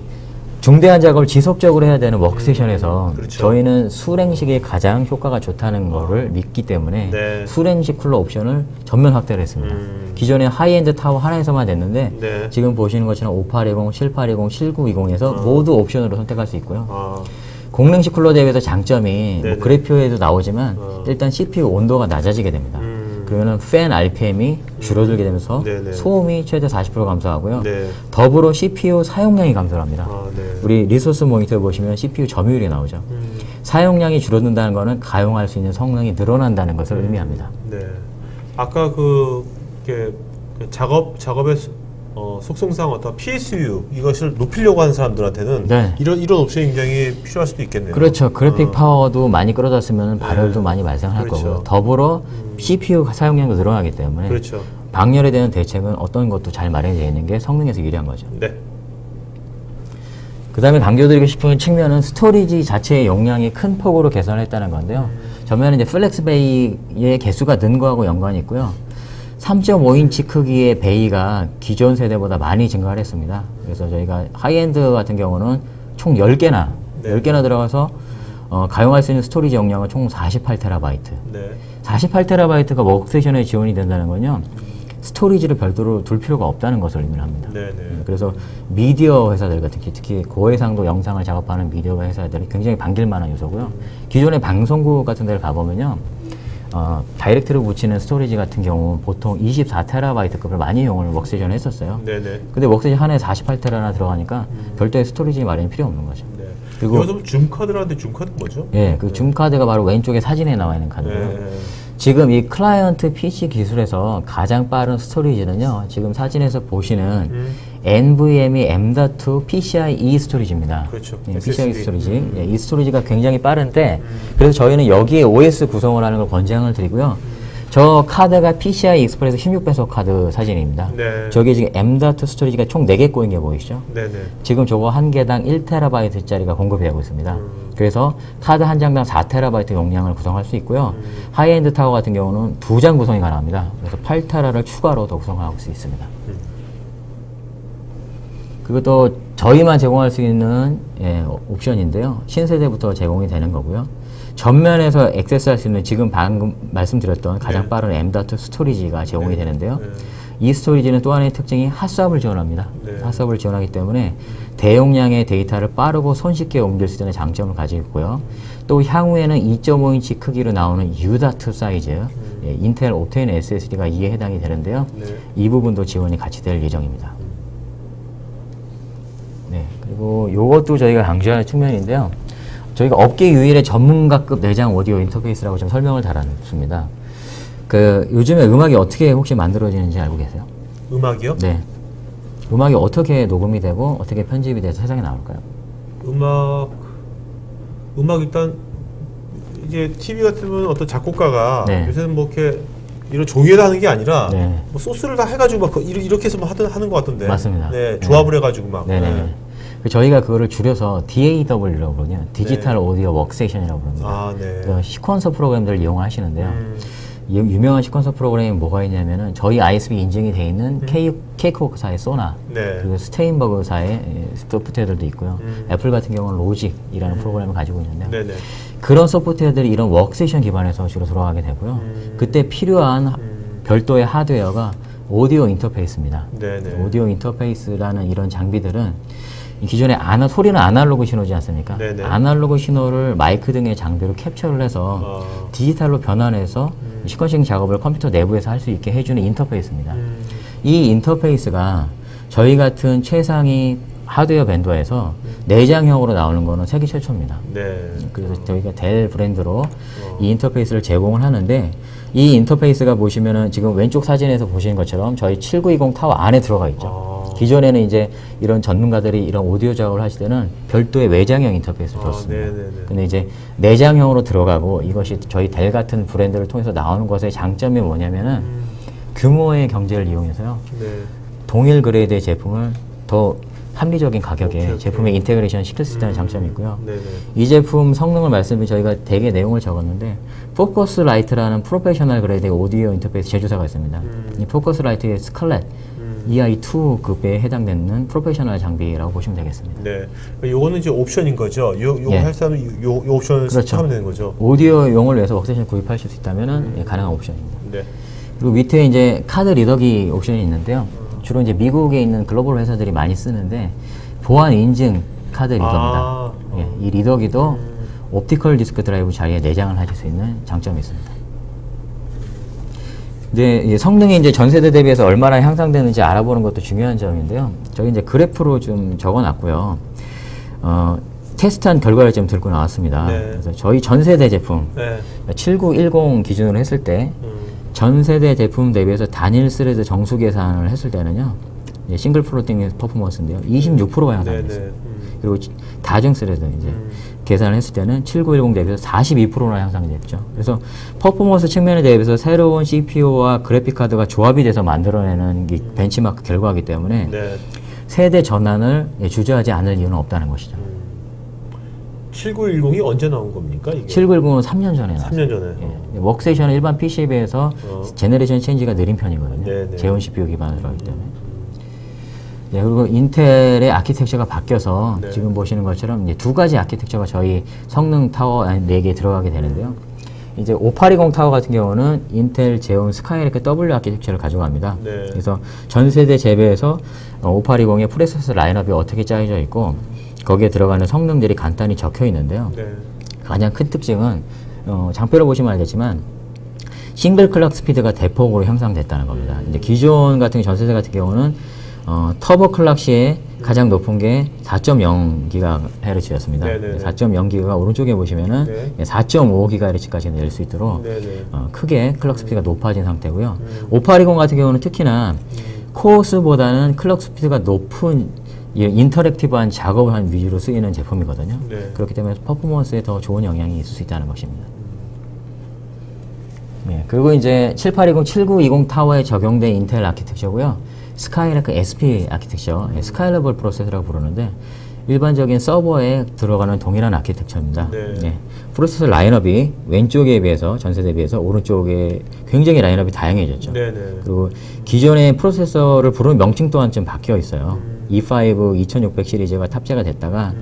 중대한 작업을 지속적으로 해야 되는 워크세션에서 그렇죠. 저희는 수랭식이 가장 효과가 좋다는 거를 믿기 때문에 네. 수랭식 쿨러 옵션을 전면 확대를 했습니다. 기존에 하이엔드 타워 하나에서만 됐는데 네. 지금 보시는 것처럼 5820, 7820, 7920에서 모두 옵션으로 선택할 수 있고요. 공랭식 쿨러 대비해서 장점이 뭐 그래픽에도 나오지만 일단 CPU 온도가 낮아지게 됩니다. 그러면은 팬 RPM이 줄어들게 되면서 네네. 소음이 최대 40% 감소하고요. 네. 더불어 CPU 사용량이 감소합니다. 네. 우리 리소스 모니터 보시면 CPU 점유율이 나오죠. 사용량이 줄어든다는 것은 가용할 수 있는 성능이 늘어난다는 것을 의미합니다. 네. 아까 이렇게 작업의 속성상 어떤 PSU 이것을 높이려고 하는 사람들한테는 네. 이런 옵션이 굉장히 필요할 수도 있겠네요. 그렇죠. 그래픽 파워도 많이 끌어졌으면 발열도 많이 발생할 그렇죠. 거고요. 더불어 CPU 사용량도 늘어나기 때문에 그렇죠. 방열에 대한 대책은 어떤 것도 잘 마련되어 있는 게 성능에서 유리한 거죠. 네. 그 다음에 강조드리고 싶은 측면은 스토리지 자체의 용량이 큰 폭으로 개선을 했다는 건데요. 전면은 이제 플렉스베이의 개수가 는 거하고 연관이 있고요. 3.5인치 크기의 베이가 기존 세대보다 많이 증가를 했습니다. 그래서 저희가 하이엔드 같은 경우는 총 10개나, 네. 10개나 들어가서 가용할 수 있는 스토리지 용량은 총 48TB. 네. 48TB가 워크세션에 지원이 된다는 건요. 스토리지를 별도로 둘 필요가 없다는 것을 의미합니다. 네, 네. 그래서 미디어 회사들 같은 특히 고해상도 영상을 작업하는 미디어 회사들이 굉장히 반길만한 요소고요. 기존의 방송국 같은 데를 가보면요. 다이렉트로 붙이는 스토리지 같은 경우 보통 24TB급을 많이 이용을 워크세션에 했었어요. 네네. 근데 워크세션 하나에 48TB나 들어가니까 별도의 스토리지 마련이 필요 없는 거죠. 네. 그리고 여기서 줌카드라는데 줌카드 뭐죠? 예, 그 줌카드가 바로 왼쪽에 사진에 나와 있는 카드고요. 네. 지금 이 클라이언트 PC 기술에서 가장 빠른 스토리지는요. 지금 사진에서 보시는 NVMe M.2 PCIe 스토리지입니다. 그렇죠. 예, SSD. PCIe 스토리지. 예, 이 스토리지가 굉장히 빠른데 그래서 저희는 여기에 OS 구성을 하는 걸 권장을 드리고요. 저 카드가 PCI 익스프레스 16배속 카드 사진입니다. 네. 저게 지금 M.2 스토리지가 총 4개 꼬인 게 보이시죠? 네네. 지금 저거 한 개당 1TB짜리가 공급이 되고 있습니다. 그래서 카드 한 장당 4TB 용량을 구성할 수 있고요. 하이엔드 타워 같은 경우는 2장 구성이 가능합니다. 그래서 8TB를 추가로 더 구성할 수 있습니다. 그것도 저희만 제공할 수 있는 옵션인데요. 신세대부터 제공이 되는 거고요. 전면에서 액세스할 수 있는 지금 방금 말씀드렸던 가장 빠른 M.2 스토리지가 제공이 되는데요. 이 스토리지는 또 하나의 특징이 핫스왑을 지원합니다. 네. 핫스왑을 지원하기 때문에 대용량의 데이터를 빠르고 손쉽게 옮길 수 있는 장점을 가지고 있고요. 또 향후에는 2.5인치 크기로 나오는 U.2 사이즈 인텔 옵테인 SSD가 이에 해당이 되는데요. 네. 이 부분도 지원이 같이 될 예정입니다. 네, 그리고 이것도 저희가 강조하는 측면인데요. 저희가 업계 유일의 전문가급 내장 오디오 인터페이스라고 좀 설명을 달았습니다. 요즘에 음악이 어떻게 혹시 만들어지는지 알고 계세요? 음악이요? 네. 음악이 어떻게 녹음이 되고 어떻게 편집이 돼서 세상에 나올까요? 음악 일단 이제 TV 같으면 어떤 작곡가가 네. 요새는 뭐 이렇게 이런 종이에다 하는 게 아니라 네. 뭐 소스를 다 해가지고 막 이렇게 해서 막 하는 것 같던데. 맞습니다. 네, 조합을 해가지고 막. 네네. 네. 저희가 그거를 줄여서 DAW라고 그러냐, 디지털 네. 오디오 워크세션이라고 부릅니다. 아, 네. 그 시퀀서 프로그램들을 이용을 하시는데요. 유명한 시퀀서 프로그램이 뭐가 있냐면은 저희 ISB 인증이 돼 있는 케이크워크사의 소나, 네. 그리고 스테인버그사의 소프트웨어들도 있고요. 애플 같은 경우는 로직이라는 프로그램을 가지고 있는데요. 네네. 그런 소프트웨어들이 이런 워크세션 기반에서 주로 돌아가게 되고요. 그때 필요한 별도의 하드웨어가 오디오 인터페이스입니다. 네네. 오디오 인터페이스라는 이런 장비들은 기존에 소리는 아날로그 신호지 않습니까? 네네. 아날로그 신호를 마이크 등의 장비로 캡처를 해서 디지털로 변환해서 시퀀싱 작업을 컴퓨터 내부에서 할 수 있게 해주는 인터페이스입니다. 이 인터페이스가 저희 같은 최상위 하드웨어 벤더에서 내장형으로 나오는 거는 세계 최초입니다. 네. 그래서 저희가 델 브랜드로 이 인터페이스를 제공을 하는데 이 인터페이스가 보시면은 지금 왼쪽 사진에서 보시는 것처럼 저희 7920 타워 안에 들어가 있죠. 기존에는 이제 이런 전문가들이 이런 오디오 작업을 하실 때는 별도의 외장형 인터페이스를 줬습니다. 네네네. 근데 이제 내장형으로 들어가고 이것이 저희 델 같은 브랜드를 통해서 나오는 것의 장점이 뭐냐면은 규모의 경제를 이용해서요. 네. 동일 그레이드의 제품을 더 합리적인 가격에 오케이. 제품에 인테그레이션 시킬 수 있다는 장점이 있고요. 네네. 이 제품 성능을 말씀드리면 저희가 대개 내용을 적었는데 포커스라이트라는 프로페셔널 그레이드의 오디오 인터페이스 제조사가 있습니다. 이 포커스라이트의 스칼렛 EI2급에 해당되는 프로페셔널 장비라고 보시면 되겠습니다. 네. 요거는 이제 옵션인 거죠. 요거 예. 할 사람은 요 옵션을 그렇죠. 선택하면 되는 거죠. 오디오용을 위해서 웍세이션을 구입하실 수 있다면 예, 가능한 옵션입니다. 네. 그리고 밑에 이제 카드 리더기 옵션이 있는데요. 주로 이제 미국에 있는 글로벌 회사들이 많이 쓰는데 보안 인증 카드 리더입니다. 예, 이 리더기도 옵티컬 디스크 드라이브 자리에 내장을 하실 수 있는 장점이 있습니다. 이 성능이 이제 전 세대 대비해서 얼마나 향상되는지 알아보는 것도 중요한 점인데요. 저기 이제 그래프로 좀 적어놨고요. 테스트한 결과를 좀 들고 나왔습니다. 네. 그래서 저희 전 세대 제품 네. 7910 기준으로 했을 때 전 세대 제품 대비해서 단일 스레드 정수 계산을 했을 때는요. 이제 싱글 플로팅 퍼포먼스인데요. 26%가 향상됐어요. 네네. 그리고 다중 스레드 이제 계산을 했을 때는 7910 대비해서 42%나 향상이 됐죠. 그래서 퍼포먼스 측면에 대비해서 새로운 CPU와 그래픽 카드가 조합이 돼서 만들어내는 이 벤치마크 결과이기 때문에 네. 세대 전환을 주저하지 않을 이유는 없다는 것이죠. 7910이 언제 나온 겁니까? 이게? 7910은 3년 전에 나왔어요. 3년 전에. 예. 웍세이션은 일반 PC에 비해서 제너레이션 체인지가 느린 편이거든요. 네네. 제온 CPU 기반으로 하기 때문에. 네, 그리고 인텔의 아키텍처가 바뀌어서 네. 지금 보시는 것처럼 이제 두 가지 아키텍처가 저희 성능 타워 4개에 들어가게 되는데요. 이제 5820 타워 같은 경우는 인텔 제온 스카이레크 W 아키텍처를 가져갑니다. 네. 그래서 전 세대 재배에서 5820의 프로세서 라인업이 어떻게 짜여져 있고 거기에 들어가는 성능들이 간단히 적혀 있는데요. 네. 가장 큰 특징은 장표로 보시면 알겠지만 싱글 클럭 스피드가 대폭으로 향상됐다는 겁니다. 이제 기존 같은 전 세대 같은 경우는 터보 클럭 시에 가장 높은 게 4.0GHz였습니다. 네네. 4.0GHz가 오른쪽에 보시면은 네. 4.5GHz까지 낼 수 있도록 네네. 크게 클럭 스피드가 높아진 상태고요. 5820 같은 경우는 특히나 코어 수보다는 클럭 스피드가 높은 인터랙티브한 작업을 한 위주로 쓰이는 제품이거든요. 네. 그렇기 때문에 퍼포먼스에 더 좋은 영향이 있을 수 있다는 것입니다. 네, 그리고 이제 7820, 7920 타워에 적용된 인텔 아키텍처고요. 스카이레크 SP 아키텍처, 스카일러블 프로세서라고 부르는데 일반적인 서버에 들어가는 동일한 아키텍처입니다. 네. 네. 프로세서 라인업이 왼쪽에 비해서 전세대에 비해서 오른쪽에 굉장히 라인업이 다양해졌죠. 네네. 그리고 기존의 프로세서를 부르는 명칭 또한 좀 바뀌어 있어요. E5 2600 시리즈가 탑재가 됐다가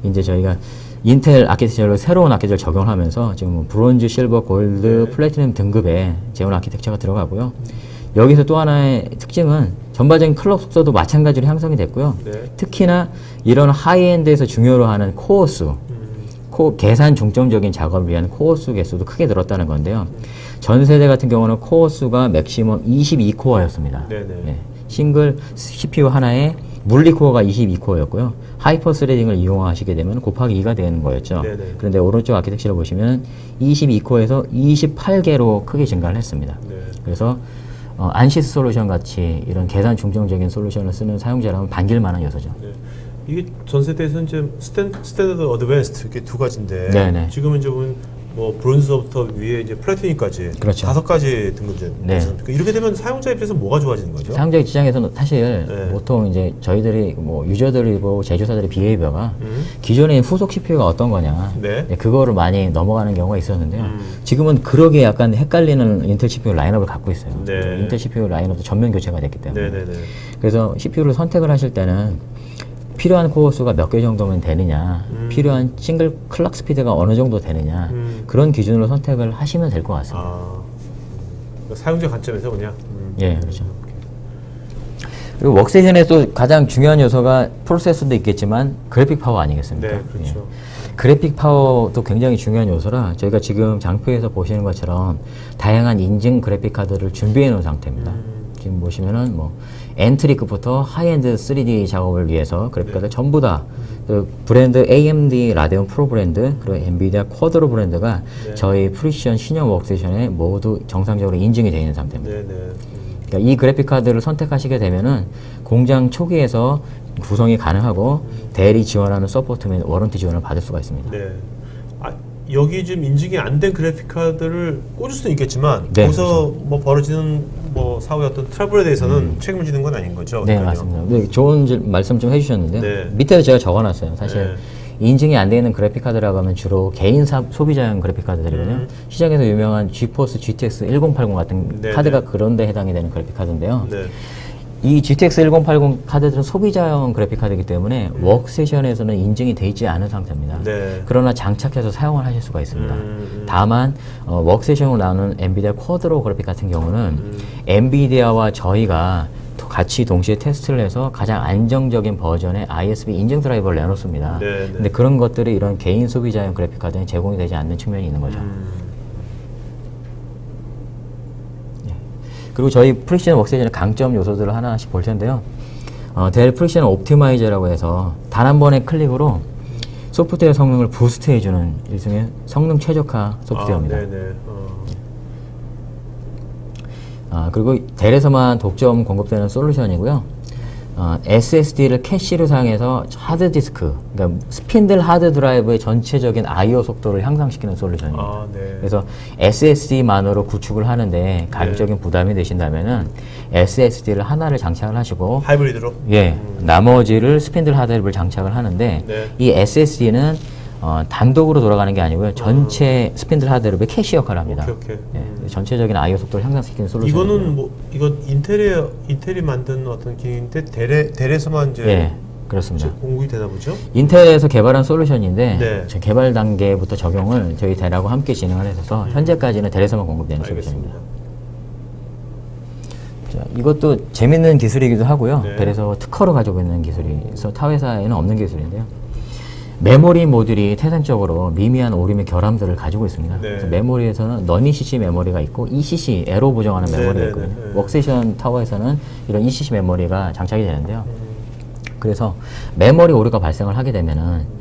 이제 저희가 인텔 아키텍처로 새로운 아키텍처를 적용하면서 지금 브론즈, 실버, 골드, 플래티넘 등급의 제온 아키텍처가 들어가고요. 여기서 또 하나의 특징은 전반적인 클럭 속도도 마찬가지로 향상이 됐고요. 네. 특히나 이런 하이엔드에서 중요로 하는 코어 수, 계산 중점적인 작업을 위한 코어 수 개수도 크게 늘었다는 건데요. 전 세대 같은 경우는 코어 수가 맥시멈 22코어였습니다. 네네. 네. 싱글 CPU 하나에 물리 코어가 22코어였고요. 하이퍼 스레딩을 이용하시게 되면 곱하기 2가 되는 거였죠. 네네. 그런데 오른쪽 아키텍처를 보시면 22코어에서 28개로 크게 증가를 했습니다. 네. 그래서 안시스 솔루션 같이 이런 계산 중점적인 솔루션을 쓰는 사용자라면 반길 만한 요소죠. 네. 이게 전 세대에서는 이제 스탠더드 어드밴스드 이렇게 두 가지인데 네네. 지금은 이제 뭐 브론즈부터 위에 이제 플래티넘까지 그렇죠. 5가지 등급제. 네. 이렇게 되면 사용자 입장에서 뭐가 좋아지는 거죠? 사용자 입장에서는 사실 네. 보통 이제 저희들이 뭐 유저들이고 제조사들의 비헤이버가 기존의 후속 CPU가 어떤 거냐 네. 그거를 많이 넘어가는 경우가 있었는데요. 지금은 그러게 약간 헷갈리는 인텔 CPU 라인업을 갖고 있어요. 네. 인텔 CPU 라인업도 전면 교체가 됐기 때문에. 네네네. 그래서 CPU를 선택을 하실 때는 필요한 코어 수가 몇 개 정도면 되느냐, 필요한 싱글 클럭 스피드가 어느 정도 되느냐, 그런 기준으로 선택을 하시면 될 것 같습니다. 그러니까 사용자 관점에서 그냥. 예, 그렇죠. 그리고 웍세이션의 또 가장 중요한 요소가 프로세서도 있겠지만 그래픽 파워 아니겠습니까? 네, 그렇죠. 예. 그래픽 파워도 굉장히 중요한 요소라 저희가 지금 장표에서 보시는 것처럼 다양한 인증 그래픽 카드를 준비해 놓은 상태입니다. 지금 보시면은 뭐 엔트리급부터 하이엔드 3D 작업을 위해서 그래픽 카드 전부 다 그 브랜드 AMD 라데온 프로 브랜드 그리고 엔비디아 쿼드로 브랜드가 저희 프리시전 신형 웍세이션에 모두 정상적으로 인증이 되어 있는 상태입니다. 네네. 그러니까 이 그래픽 카드를 선택하시게 되면은 공장 초기에서 구성이 가능하고 대리 지원하는 서포트 및 워런티 지원을 받을 수가 있습니다. 네. 여기 지금 인증이 안 된 그래픽 카드를 꽂을 수는 있겠지만 네, 거기서 뭐 벌어지는 뭐 사후의 어떤 트러블에 대해서는 책임을 지는 건 아닌 거죠. 네, 그러니까요. 맞습니다. 네, 좋은 말씀 좀 해주셨는데 네. 밑에도 제가 적어놨어요. 사실 네. 인증이 안 되어 있는 그래픽 카드라고 하면 주로 개인 소비자용 그래픽 카드들이거든요. 시장에서 유명한 GeForce GTX 1080 같은 네, 카드가 네. 그런 데 해당이 되는 그래픽 카드인데요. 네. 이 GTX 1080 카드들은 소비자용 그래픽 카드이기 때문에 워크세션에서는 인증이 돼 있지 않은 상태입니다. 네. 그러나 장착해서 사용을 하실 수가 있습니다. 다만 워크세션으로 나오는 엔비디아 쿼드로 그래픽 같은 경우는 엔비디아와 저희가 같이 동시에 테스트를 해서 가장 안정적인 버전의 ISP 인증 드라이버를 내놓습니다. 네, 네. 근데 그런 것들이 이런 개인 소비자용 그래픽 카드는 제공이 되지 않는 측면이 있는 거죠. 그리고 저희 프릭션 워크세션의 강점 요소들을 하나씩 볼 텐데요. 델 프릭션 옵티마이저라고 해서 단 한 번의 클릭으로 소프트웨어 성능을 부스트해주는 일종의 성능 최적화 소프트웨어입니다. 아, 네네. 그리고 델에서만 독점 공급되는 솔루션이고요. SSD를 캐시로 사용해서 하드디스크, 그러니까 스핀들 하드 드라이브의 전체적인 I/O 속도를 향상시키는 솔루션입니다. 아, 네. 그래서 SSD만으로 구축을 하는데 가격적인 부담이 되신다면은 SSD를 하나를 장착을 하시고 하이브리드로? 나머지를 스핀들 하드를 장착을 하는데 네. 이 SSD는 단독으로 돌아가는 게 아니고요. 전체 스핀들 하드를 캐시 역할을 합니다. 오케이. 전체적인 I/O 속도를 향상시키는 솔루션. 이거는 뭐 이건 인텔이 만든 어떤 기능인데 델에서만 이제 예, 그렇습니다. 공급이 되나 보죠? 인텔에서 개발한 솔루션인데 네. 저 개발 단계부터 적용을 저희 델하고 함께 진행을 해서 현재까지는 델에서만 공급되는 솔루션입니다. 자, 이것도 재밌는 기술이기도 하고요. 네. 델에서 특허로 가지고 있는 기술이서 타 회사에는 없는 기술인데요. 메모리 모듈이 태생적으로 미미한 오류 및 결함들을 가지고 있습니다. 네. 그래서 메모리에서는 넌 ECC 메모리가 있고 ECC 에로 보정하는 네, 메모리가 네, 있거든요. 네. 워크세이션 타워에서는 이런 ECC 메모리가 장착이 되는데요. 그래서 메모리 오류가 발생을 하게 되면은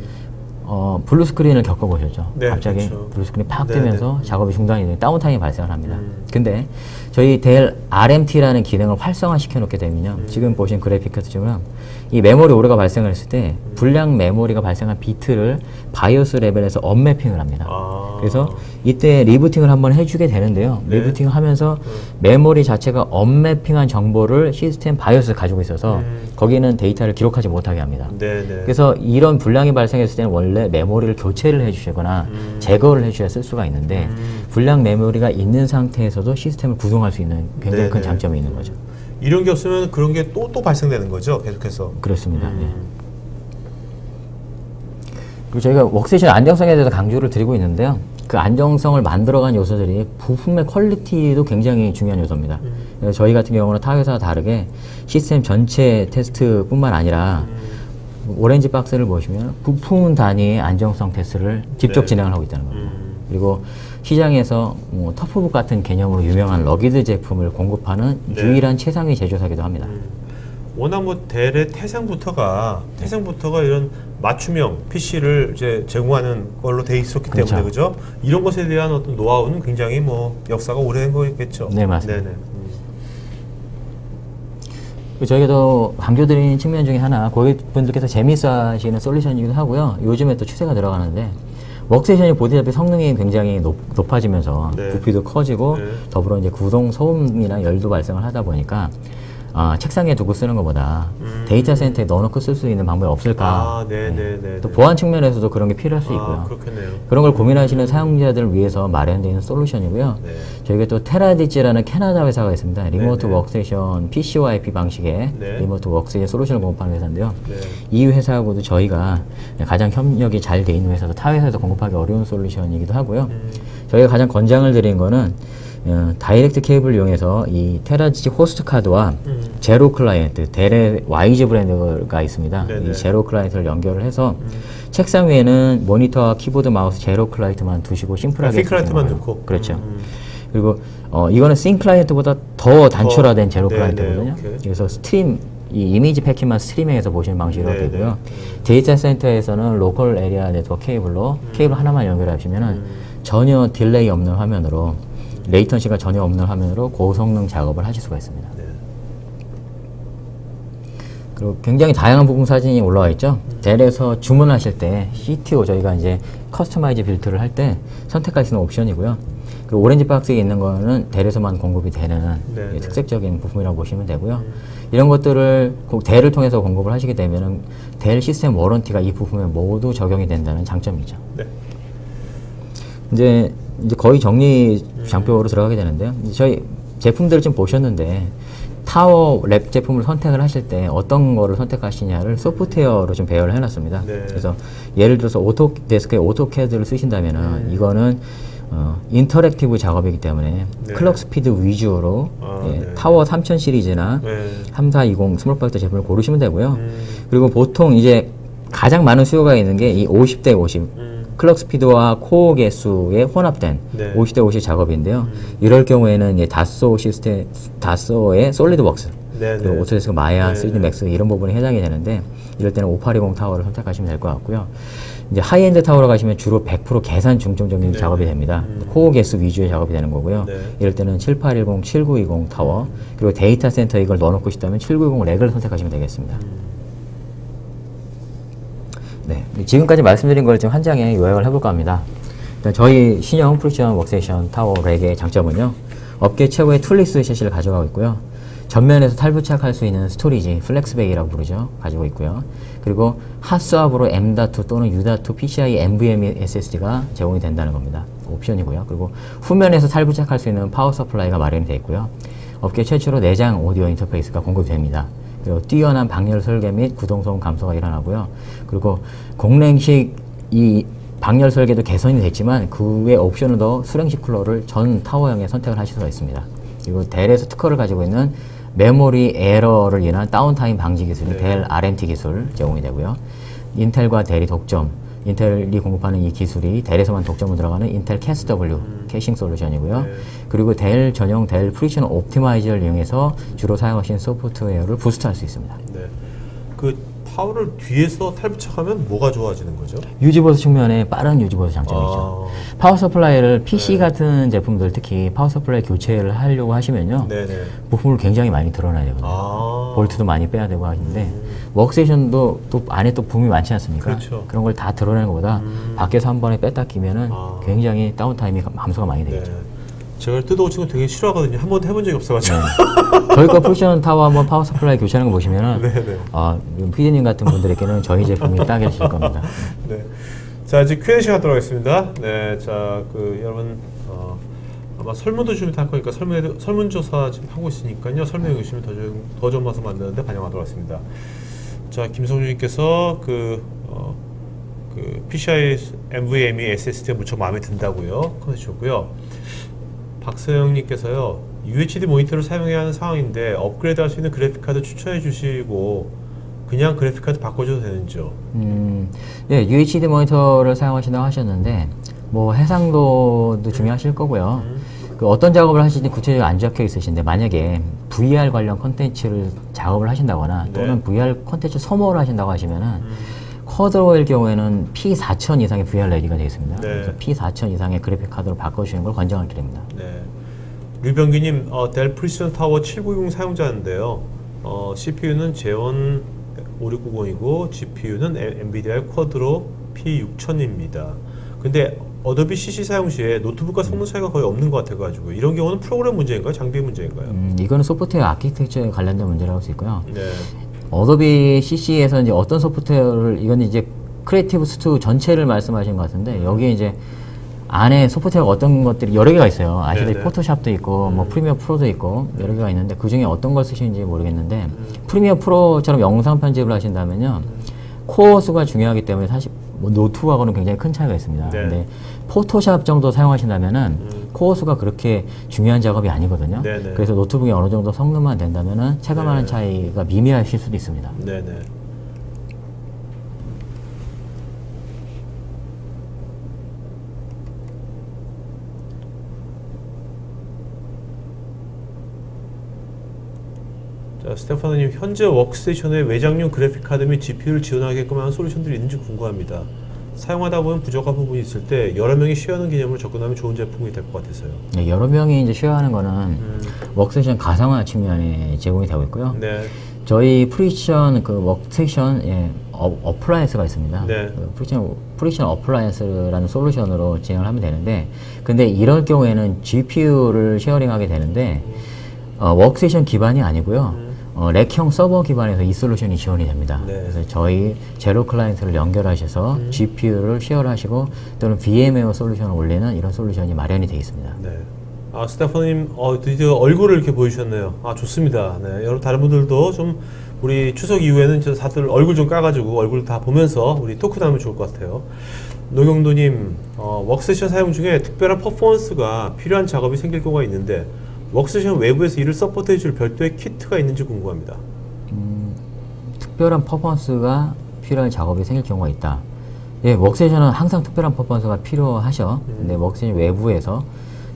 블루 스크린을 겪어보셨죠? 네, 갑자기 그렇죠. 블루 스크린이 팍 네, 뜨면서 작업이 중단이 되는 다운타임이 발생을 합니다. 근데 저희 델 RMT라는 기능을 활성화시켜 놓게 되면요. 지금 보신 그래픽 카드처럼 이 메모리 오류가 발생을 했을 때 불량 메모리가 발생한 비트를 바이오스 레벨에서 업매핑을 합니다. 그래서 이때 리부팅을 한번 해주게 되는데요. 네. 리부팅을 하면서 메모리 자체가 업매핑한 정보를 시스템 바이오스에 가지고 있어서 거기는 데이터를 기록하지 못하게 합니다. 네네. 그래서 이런 불량이 발생했을 때는 원래 메모리를 교체를 해주시거나 제거를 해주셔야 쓸 수가 있는데 불량 메모리가 있는 상태에서도 시스템을 구동할 수 있는 굉장히 큰 네네. 장점이 있는 거죠. 이런 게 없으면 그런 게 또 발생되는 거죠, 계속해서. 그렇습니다. 네. 그리고 저희가 워크세이션 안정성에 대해서 강조를 드리고 있는데요. 그 안정성을 만들어간 요소들이 부품의 퀄리티도 굉장히 중요한 요소입니다. 그래서 저희 같은 경우는 타 회사와 다르게 시스템 전체 테스트뿐만 아니라 오렌지 박스를 보시면 부품 단위의 안정성 테스트를 직접 네. 진행을 하고 있다는 겁니다. 그리고 시장에서 터프북 같은 개념으로 유명한 러기드 제품을 공급하는 네. 유일한 최상위 제조사기도 합니다. 워낙 뭐 델의 태생부터가 이런 맞춤형 PC를 이제 제공하는 걸로 돼 있었기 그렇죠. 때문에 그죠? 이런 것에 대한 어떤 노하우는 굉장히 뭐 역사가 오래된 거겠죠. 네, 맞습니다. 네네. 저희가 더 강조드리는 측면 중에 하나 고객분들께서 재미있어 하시는 솔루션이기도 하고요. 요즘에 또 추세가 들어가는데 워크세이션이 보시다시피 성능이 굉장히 높아지면서 네. 부피도 커지고 네. 더불어 이제 구동 소음이나 열도 발생을 하다 보니까 책상에 두고 쓰는 것보다 데이터 센터에 넣어놓고 쓸 수 있는 방법이 없을까. 네네네. 또 보안 측면에서도 그런 게 필요할 수 있고요. 그렇겠네요. 그런 걸 고민하시는 사용자들을 위해서 마련되어 있는 솔루션이고요. 네. 저희가 또 테라디지라는 캐나다 회사가 있습니다. 리모트 네네. 워크세이션 PCOIP 방식의 네. 리모트 워크세이션 솔루션을 공급하는 회사인데요. 네. 이 회사하고도 저희가 가장 협력이 잘 돼 있는 회사도 타 회사에서 공급하기 어려운 솔루션이기도 하고요. 저희가 가장 권장을 드린 거는 다이렉트 케이블을 이용해서 이 테라디지 호스트 카드와 제로 클라이언트, 델의 YG 브랜드가 있습니다. 네네. 이 제로 클라이언트를 연결을 해서 책상 위에는 모니터와 키보드, 마우스, 제로 클라이언트만 두시고 심플하게 클라이언트만 쓰는 넣고. 그렇죠. 그리고 이거는 싱 클라이언트보다 더 단촐화된 제로 네네, 클라이언트거든요. 오케이. 그래서 이 이미지 패킷만 스트리밍해서 보시는 방식으로 네네. 되고요. 데이터 센터에서는 로컬 에리아 네트워크 케이블로 케이블 하나만 연결하시면은 전혀 딜레이 없는 화면으로 레이턴시가 전혀 없는 화면으로 고성능 작업을 하실 수가 있습니다. 네. 그리고 굉장히 다양한 부품 사진이 올라와 있죠. 델에서 주문하실 때 CTO 저희가 이제 커스터마이즈 빌트를 할 때 선택할 수 있는 옵션이고요. 그 오렌지 박스에 있는 거는 델에서만 공급이 되는 네, 특색적인 부품이라고 보시면 되고요. 이런 것들을 델을 통해서 공급을 하시게 되면은 델 시스템 워런티가 이 부품에 모두 적용이 된다는 장점이죠. 네. 이제 거의 정리 장표로 들어가게 되는데요. 저희 제품들을 좀 보셨는데 타워 랩 제품을 선택을 하실 때 어떤 거를 선택하시냐를 소프트웨어로 좀 배열을 해놨습니다. 네. 그래서 예를 들어서 오토데스크에 오토캐드를 쓰신다면은 이거는 인터랙티브 작업이기 때문에 네. 클럭 스피드 위주로 네. 타워 3000 시리즈나 네. 3420 스몰박스 제품을 고르시면 되고요. 그리고 보통 이제 가장 많은 수요가 있는 게 이 50대 50 클럭 스피드와 코어 개수의 혼합된 네. 50대 50 작업인데요. 이럴 경우에는 이제 다소 시스템, 다소의 솔리드웍스, 네, 그리고 네. 오토데스크 마야, 네, 3D 맥스 이런 부분이 해당이 되는데 이럴 때는 5820 타워를 선택하시면 될 것 같고요. 이제 하이엔드 타워로 가시면 주로 100% 계산 중점적인 네. 작업이 됩니다. 코어 개수 위주의 작업이 되는 거고요. 네. 이럴 때는 7810, 7920 타워, 그리고 데이터 센터 이걸 넣어놓고 싶다면 7920 렉을 선택하시면 되겠습니다. 네, 지금까지 말씀드린 걸 지금 한 장에 요약을 해볼까 합니다. 일단 저희 신형 프리션 워크스테이션 타워 렉의 장점은요, 업계 최고의 툴리스 셰시를 가져가고 있고요. 전면에서 탈부착할 수 있는 스토리지, 플렉스베이라고 부르죠. 가지고 있고요. 그리고 핫스왑으로 M.2 또는 U.2 PCI NVMe SSD가 제공이 된다는 겁니다. 옵션이고요. 그리고 후면에서 탈부착할 수 있는 파워 서플라이가 마련이 되어 있고요. 업계 최초로 내장 오디오 인터페이스가 공급됩니다. 그리고 뛰어난 방열 설계 및 구동성 감소가 일어나고요. 그리고 공랭식 이 방열 설계도 개선이 됐지만 그 외 옵션을 더 수랭식 쿨러를 전 타워형에 선택을 하실 수가 있습니다. 그리고 델에서 특허를 가지고 있는 메모리 에러를 인한 다운타임 방지 기술인 네. 델 RMT 기술 제공이 되고요. 인텔과 델이 독점, 인텔이 공급하는 이 기술이 델에서만 독점으로 들어가는 인텔 캐스W 캐싱 솔루션이고요. 네. 그리고 델 전용 델 프리션 옵티마이저를 이용해서 주로 사용하시는 소프트웨어를 부스트할 수 있습니다. 네. 그 타워를 뒤에서 탈부착하면 뭐가 좋아지는 거죠? 유지보수 측면에 빠른 유지보수 장점이죠. 파워 서플라이를 PC 같은 제품들 특히 파워 서플라이 교체를 하려고 하시면요. 네네. 부품을 굉장히 많이 드러내야 되거든요. 볼트도 많이 빼야 되고 하는데 워크스테이션도 또 안에 또 부품이 많지 않습니까? 그렇죠. 그런 걸 다 드러내는 것보다 밖에서 한 번에 뺐다 끼면은 굉장히 다운타임이 감소가 많이 되겠죠. 네. 제가 뜯어오는 거 되게 싫어하거든요. 한 번도 해본 적이 없어가지고. 저희 거 프리션 타워 한번 파워 서플라이 교체하는 거 보시면은 네네. 피디님 같은 분들에게는 저희 제품이 딱이실 겁니다. 네. 자, 이제 Q&A 시간 들어가겠습니다. 네, 자, 여러분 아마 설문도 좀 할 거니까 설문조사 지금 하고 있으니까요. 설명해 주시면 더 좋은 맛을 만드는데 반영하도록 하겠습니다. 자, 김성준님께서 PCI NVMe SSD가 무척 마음에 든다고요. 해주셨고요. 박서영님께서요. UHD 모니터를 사용해야 하는 상황인데 업그레이드 할 수 있는 그래픽카드 추천해 주시고 그냥 그래픽카드 바꿔줘도 되는지요? 예, UHD 모니터를 사용하신다고 하셨는데 뭐 해상도도 중요하실 거고요. 그 어떤 작업을 하시는지 구체적으로 안 적혀 있으신데 만약에 VR 관련 컨텐츠를 작업을 하신다거나 또는 VR 컨텐츠 소모를 하신다고 하시면은 쿼드로일 경우에는 P4000 이상의 VR 레디가 되어 있습니다. 네. 그래서 P4000 이상의 그래픽 카드로 바꿔주시는 걸 권장을 드립니다. 네. 류병기님, 델 프리시전 타워 7920 사용자인데요. CPU는 제원 5690이고 GPU는 엔비디아의 쿼드로 P6000입니다. 근데 어도비 CC 사용 시에 노트북과 성능 차이가 거의 없는 것 같아가지고 이런 경우는 프로그램 문제인가요? 장비 문제인가요? 이거는 소프트웨어 아키텍처에 관련된 문제라고 할 수 있고요. 네. 어도비 CC에서 이제 어떤 소프트웨어를 이건 이제 크리에이티브 스튜디오 전체를 말씀하신 것 같은데 여기에 이제 안에 소프트웨어가 어떤 것들이 여러 개가 있어요. 아시다시피 네네. 포토샵도 있고 뭐 프리미어 프로도 있고 여러 개가 있는데 그 중에 어떤 걸 쓰시는지 모르겠는데 프리미어 프로처럼 영상 편집을 하신다면요 코어 수가 중요하기 때문에 사실 뭐 노트하고는 굉장히 큰 차이가 있습니다. 네. 근데 포토샵 정도 사용하신다면은 코어 수가 그렇게 중요한 작업이 아니거든요. 네네. 그래서 노트북이 어느 정도 성능만 된다면은 체감하는 네. 차이가 미미하실 수도 있습니다. 네네. 자, 스테파노님, 현재 워크스테이션에 외장용 그래픽카드 및 GPU를 지원하게끔 하는 솔루션들이 있는지 궁금합니다. 사용하다 보면 부족한 부분이 있을 때 여러 명이 쉐어하는 개념으로 접근하면 좋은 제품이 될 것 같아서요. 네, 여러 명이 이제 쉐어하는 거는 워크스테이션 가상화 측면에 제공이 되고 있고요. 네. 저희 프리션 그 워크스테이션 어플라이언스가 있습니다. 네. 프릭션 어플라이언스라는 솔루션으로 진행을 하면 되는데, 근데 이럴 경우에는 GPU를 쉐어링하게 되는데 워크세이션 기반이 아니고요. 렉형 서버 기반에서 이 솔루션이 지원이 됩니다. 네. 그래서 저희 제로 클라이언트를 연결하셔서 GPU를 쉐어를 하시고 또는 VM웨어 솔루션을 올리는 이런 솔루션이 마련이 되어 있습니다. 네. 아, 스테파님, 드디어 얼굴을 이렇게 보여주셨네요. 아, 좋습니다. 네. 여러분, 다른 분들도 좀 우리 추석 이후에는 저 다들 얼굴 좀 까가지고 얼굴 다 보면서 우리 토크 나누면 좋을 것 같아요. 노경도님, 워크세션 사용 중에 특별한 퍼포먼스가 필요한 작업이 생길 경우가 있는데 워크세션 외부에서 이를 서포트해줄 별도의 키트가 있는지 궁금합니다. 특별한 퍼포먼스가 필요한 작업이 생길 경우가 있다. 예, 워크세션은 항상 특별한 퍼포먼스가 필요하셔. 근데 워크세션 외부에서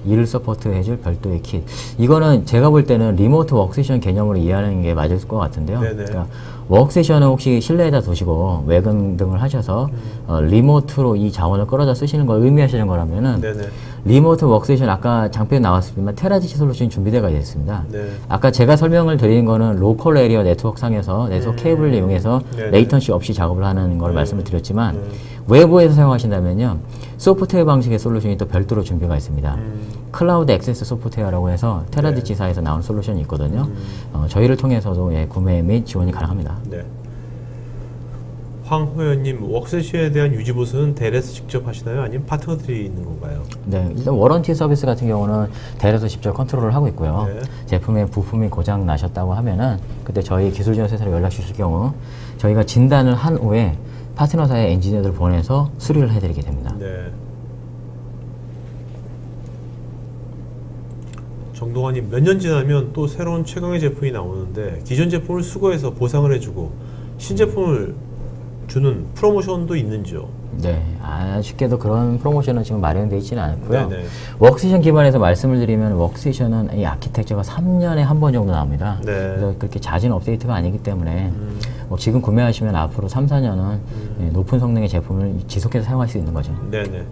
이를 서포트해줄 별도의 킷. 이거는 제가 볼 때는 리모트 워크세션 개념으로 이해하는 게 맞을 것 같은데요. 그러니까 워크세션은 혹시 실내에다 두시고 외근 등을 하셔서 리모트로 이 자원을 끌어다 쓰시는 걸 의미하시는 거라면은 네네. 리모트 워크세션 아까 장표에 나왔지만 테라디시 솔루션이 준비되어 있습니다. 네. 아까 제가 설명을 드린 거는 로컬 에리어 네트워크 상에서 네트워크 케이블을 이용해서 네네. 레이턴시 없이 작업을 하는 걸 말씀을 드렸지만 외부에서 사용하신다면요 소프트웨어 방식의 솔루션이 또 별도로 준비가 있습니다. 클라우드 액세스 소프트웨어라고 해서 테라디지사에서 나온 솔루션이 있거든요. 저희를 통해서도 구매 및 지원이 가능합니다. 네. 황호연님, 워크세션에 대한 유지 보수는 델에서 직접 하시나요? 아니면 파트너들이 있는 건가요? 네, 일단 워런티 서비스 같은 경우는 델에서 직접 컨트롤을 하고 있고요. 네. 제품의 부품이 고장 나셨다고 하면은 그때 저희 기술지원센터로 연락 주실 경우 저희가 진단을 한 후에 파트너사의 엔지니어들을 보내서 수리를 해드리게 됩니다. 네. 정동환님, 몇 년 지나면 또 새로운 최강의 제품이 나오는데 기존 제품을 수거해서 보상을 해주고 신제품을 주는 프로모션도 있는지요? 네, 아쉽게도 그런 프로모션은 지금 마련되어 있지는 않고요. 네네. 워크세이션 기반에서 말씀을 드리면 워크세이션은 이 아키텍처가 3년에 한 번 정도 나옵니다. 네. 그래서 그렇게 잦은 업데이트가 아니기 때문에 지금 구매하시면 앞으로 3, 4년은 높은 성능의 제품을 지속해서 사용할 수 있는 거죠. 네네.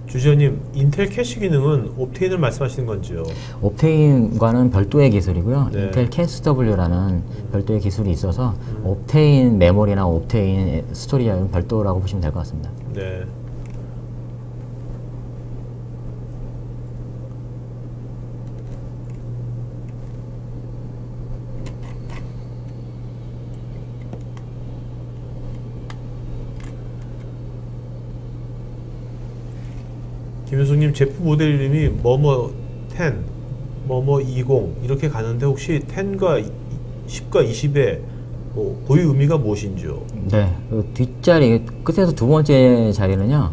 주지현님, 인텔 캐시 기능은 옵테인을 말씀하시는 건지요? 옵테인과는 별도의 기술이고요. 네. 인텔 CASW라는 별도의 기술이 있어서 옵테인 메모리나 옵테인 스토리지는 별도라고 보시면 될 것 같습니다. 네. 김효숙님, 제품 모델 이름이 뭐뭐 10, 뭐뭐 20 이렇게 가는데 혹시 10과 10과 20의 고유 의미가 무엇인지요? 네, 그 뒷자리 끝에서 두 번째 자리는요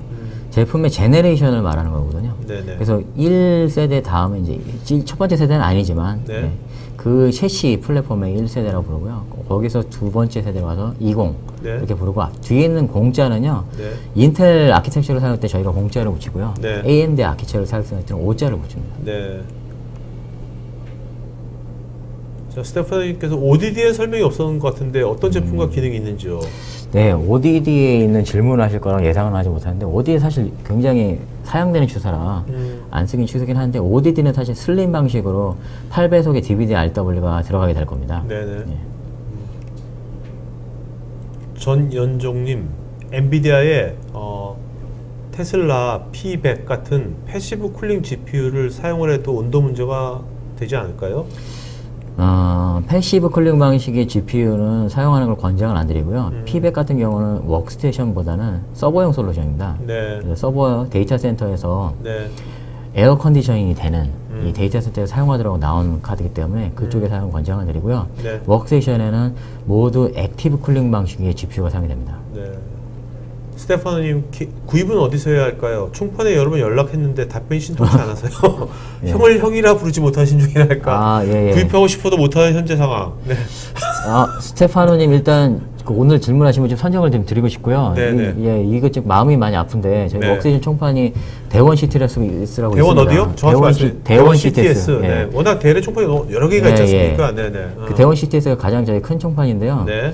제품의 제네레이션을 말하는 거거든요. 네네. 그래서 1세대 다음에 이제 첫 번째 세대는 아니지만 네. 네, 그 셰시 플랫폼의 1세대라고 부르고요. 거기서 두 번째 세대로 가서 20 네. 이렇게 부르고 뒤에 있는 공자는요 네. 인텔 아키텍처를 사용할 때 저희가 공자를 붙이고요. 네. AMD 아키텍처를 사용할 때는 오자를 붙입니다. 네. 자, 스테파니께서 ODD에 설명이 없었던 것 같은데 어떤 제품과 기능이 있는지요? 네, ODD에 있는 질문을 하실 거라고 예상은 하지 못하는데 ODD 사실 굉장히 사용되는 추사라 안 쓰긴 추세긴 한데 ODD는 사실 슬림 방식으로 8배속의 DVD-RW가 들어가게 될 겁니다. 네네. 네. 전연종님, 엔비디아의 테슬라 P100 같은 패시브 쿨링 GPU를 사용을 해도 온도 문제가 되지 않을까요? 패시브 쿨링 방식의 GPU는 사용하는 걸 권장을 안 드리고요. P100 같은 경우는 워크스테이션보다는 서버용 솔루션입니다. 네. 그래서 서버 데이터 센터에서 네. 에어 컨디셔닝이 되는 이 데이터 센터에 사용하도록 나온 카드이기 때문에 그쪽에 사용 권장을 드리고요. 네. 워크스테이션에는 모두 액티브 쿨링 방식의 GPU가 사용이 됩니다. 네. 스테파노님, 구입은 어디서 해야 할까요? 총판에 여러 번 연락했는데 답변이 신통치 않아서요. 예. 형을 형이라 부르지 못하신 중이랄까. 예. 구입하고 싶어도 못하는 현재 상황. 네. 스테파노님 일단 오늘 질문하신 분 좀 선정을 좀 드리고 싶고요. 네네. 이거 지금 마음이 많이 아픈데 저희 네. 워크스테이션 총판이 대원 CTS라고 있습니다. 대원 어디요? 정확히 말씀해. 대원 CTS. 네. 워낙 대래 총판이 여러 개가 있지 않습니까? 네네. 그 대원 CTS가 가장 저희 큰 총판인데요. 네.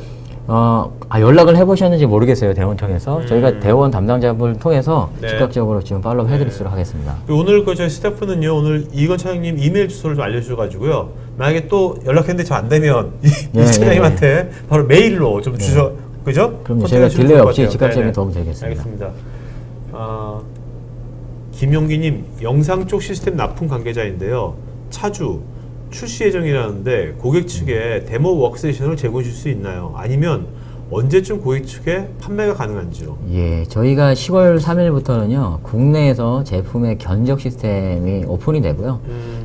연락을 해보셨는지 모르겠어요. 대원 통해서. 저희가 대원 담당자분을 통해서 네. 즉각적으로 지금 팔로우 해드리도록 하겠습니다. 오늘 저희 스태프는요, 오늘 이건 차장님 이메일 주소를 좀 알려주셔가지고요. 만약에 또 연락했는데 저 안 되면 이 차장님한테 바로 메일로 좀 주셔, 그죠? 그럼 저희가 딜레이 없이 즉각적인 네네. 도움 드리겠습니다. 알겠습니다. 김용기님, 영상 쪽 시스템 납품 관계자인데요. 차주 출시 예정이라는데 고객 측에 데모 워크세이션을 제공해 줄 수 있나요? 아니면 언제쯤 고객 측에 판매가 가능한지요? 예, 저희가 10월 3일부터는요, 국내에서 제품의 견적 시스템이 오픈이 되고요.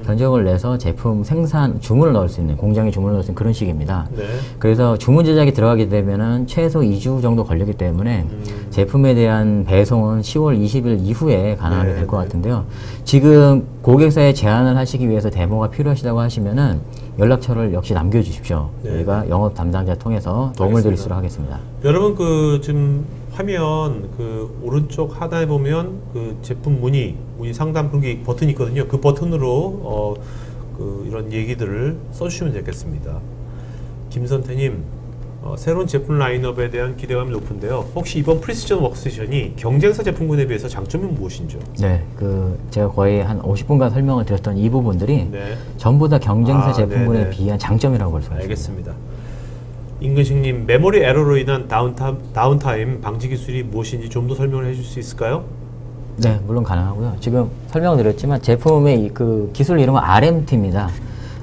견적을 내서 제품 생산, 주문을 넣을 수 있는, 공장에 주문을 넣을 수 있는 그런 식입니다. 네. 그래서 주문 제작이 들어가게 되면은 최소 2주 정도 걸리기 때문에 제품에 대한 배송은 10월 20일 이후에 가능하게 될 것 같은데요. 지금 고객사에 제안을 하시기 위해서 데모가 필요하시다고 하시면은 연락처를 역시 남겨주십시오. 네. 저희가 영업 담당자 통해서 도움을 드리도록 하겠습니다. 여러분 지금 화면 오른쪽 하단에 보면 제품 문의 상담 그런 게 버튼이 있거든요. 그 버튼으로 이런 얘기들을 써주시면 되겠습니다. 김선태님, 새로운 제품 라인업에 대한 기대감이 높은데요. 혹시 이번 프리시전 워크세션이 경쟁사 제품군에 비해서 장점이 무엇인지요? 네, 제가 거의 한 50분간 설명을 드렸던 이 부분들이 네. 전부 다 경쟁사 제품군에 네네. 비한 장점이라고 볼 수가 있습니다. 알겠습니다. 임근식님, 메모리 에러로 인한 다운타임 방지 기술이 무엇인지 좀 더 설명을 해줄 수 있을까요? 네, 물론 가능하고요. 지금 설명드렸지만 제품의 그 기술 이름은 RMT입니다.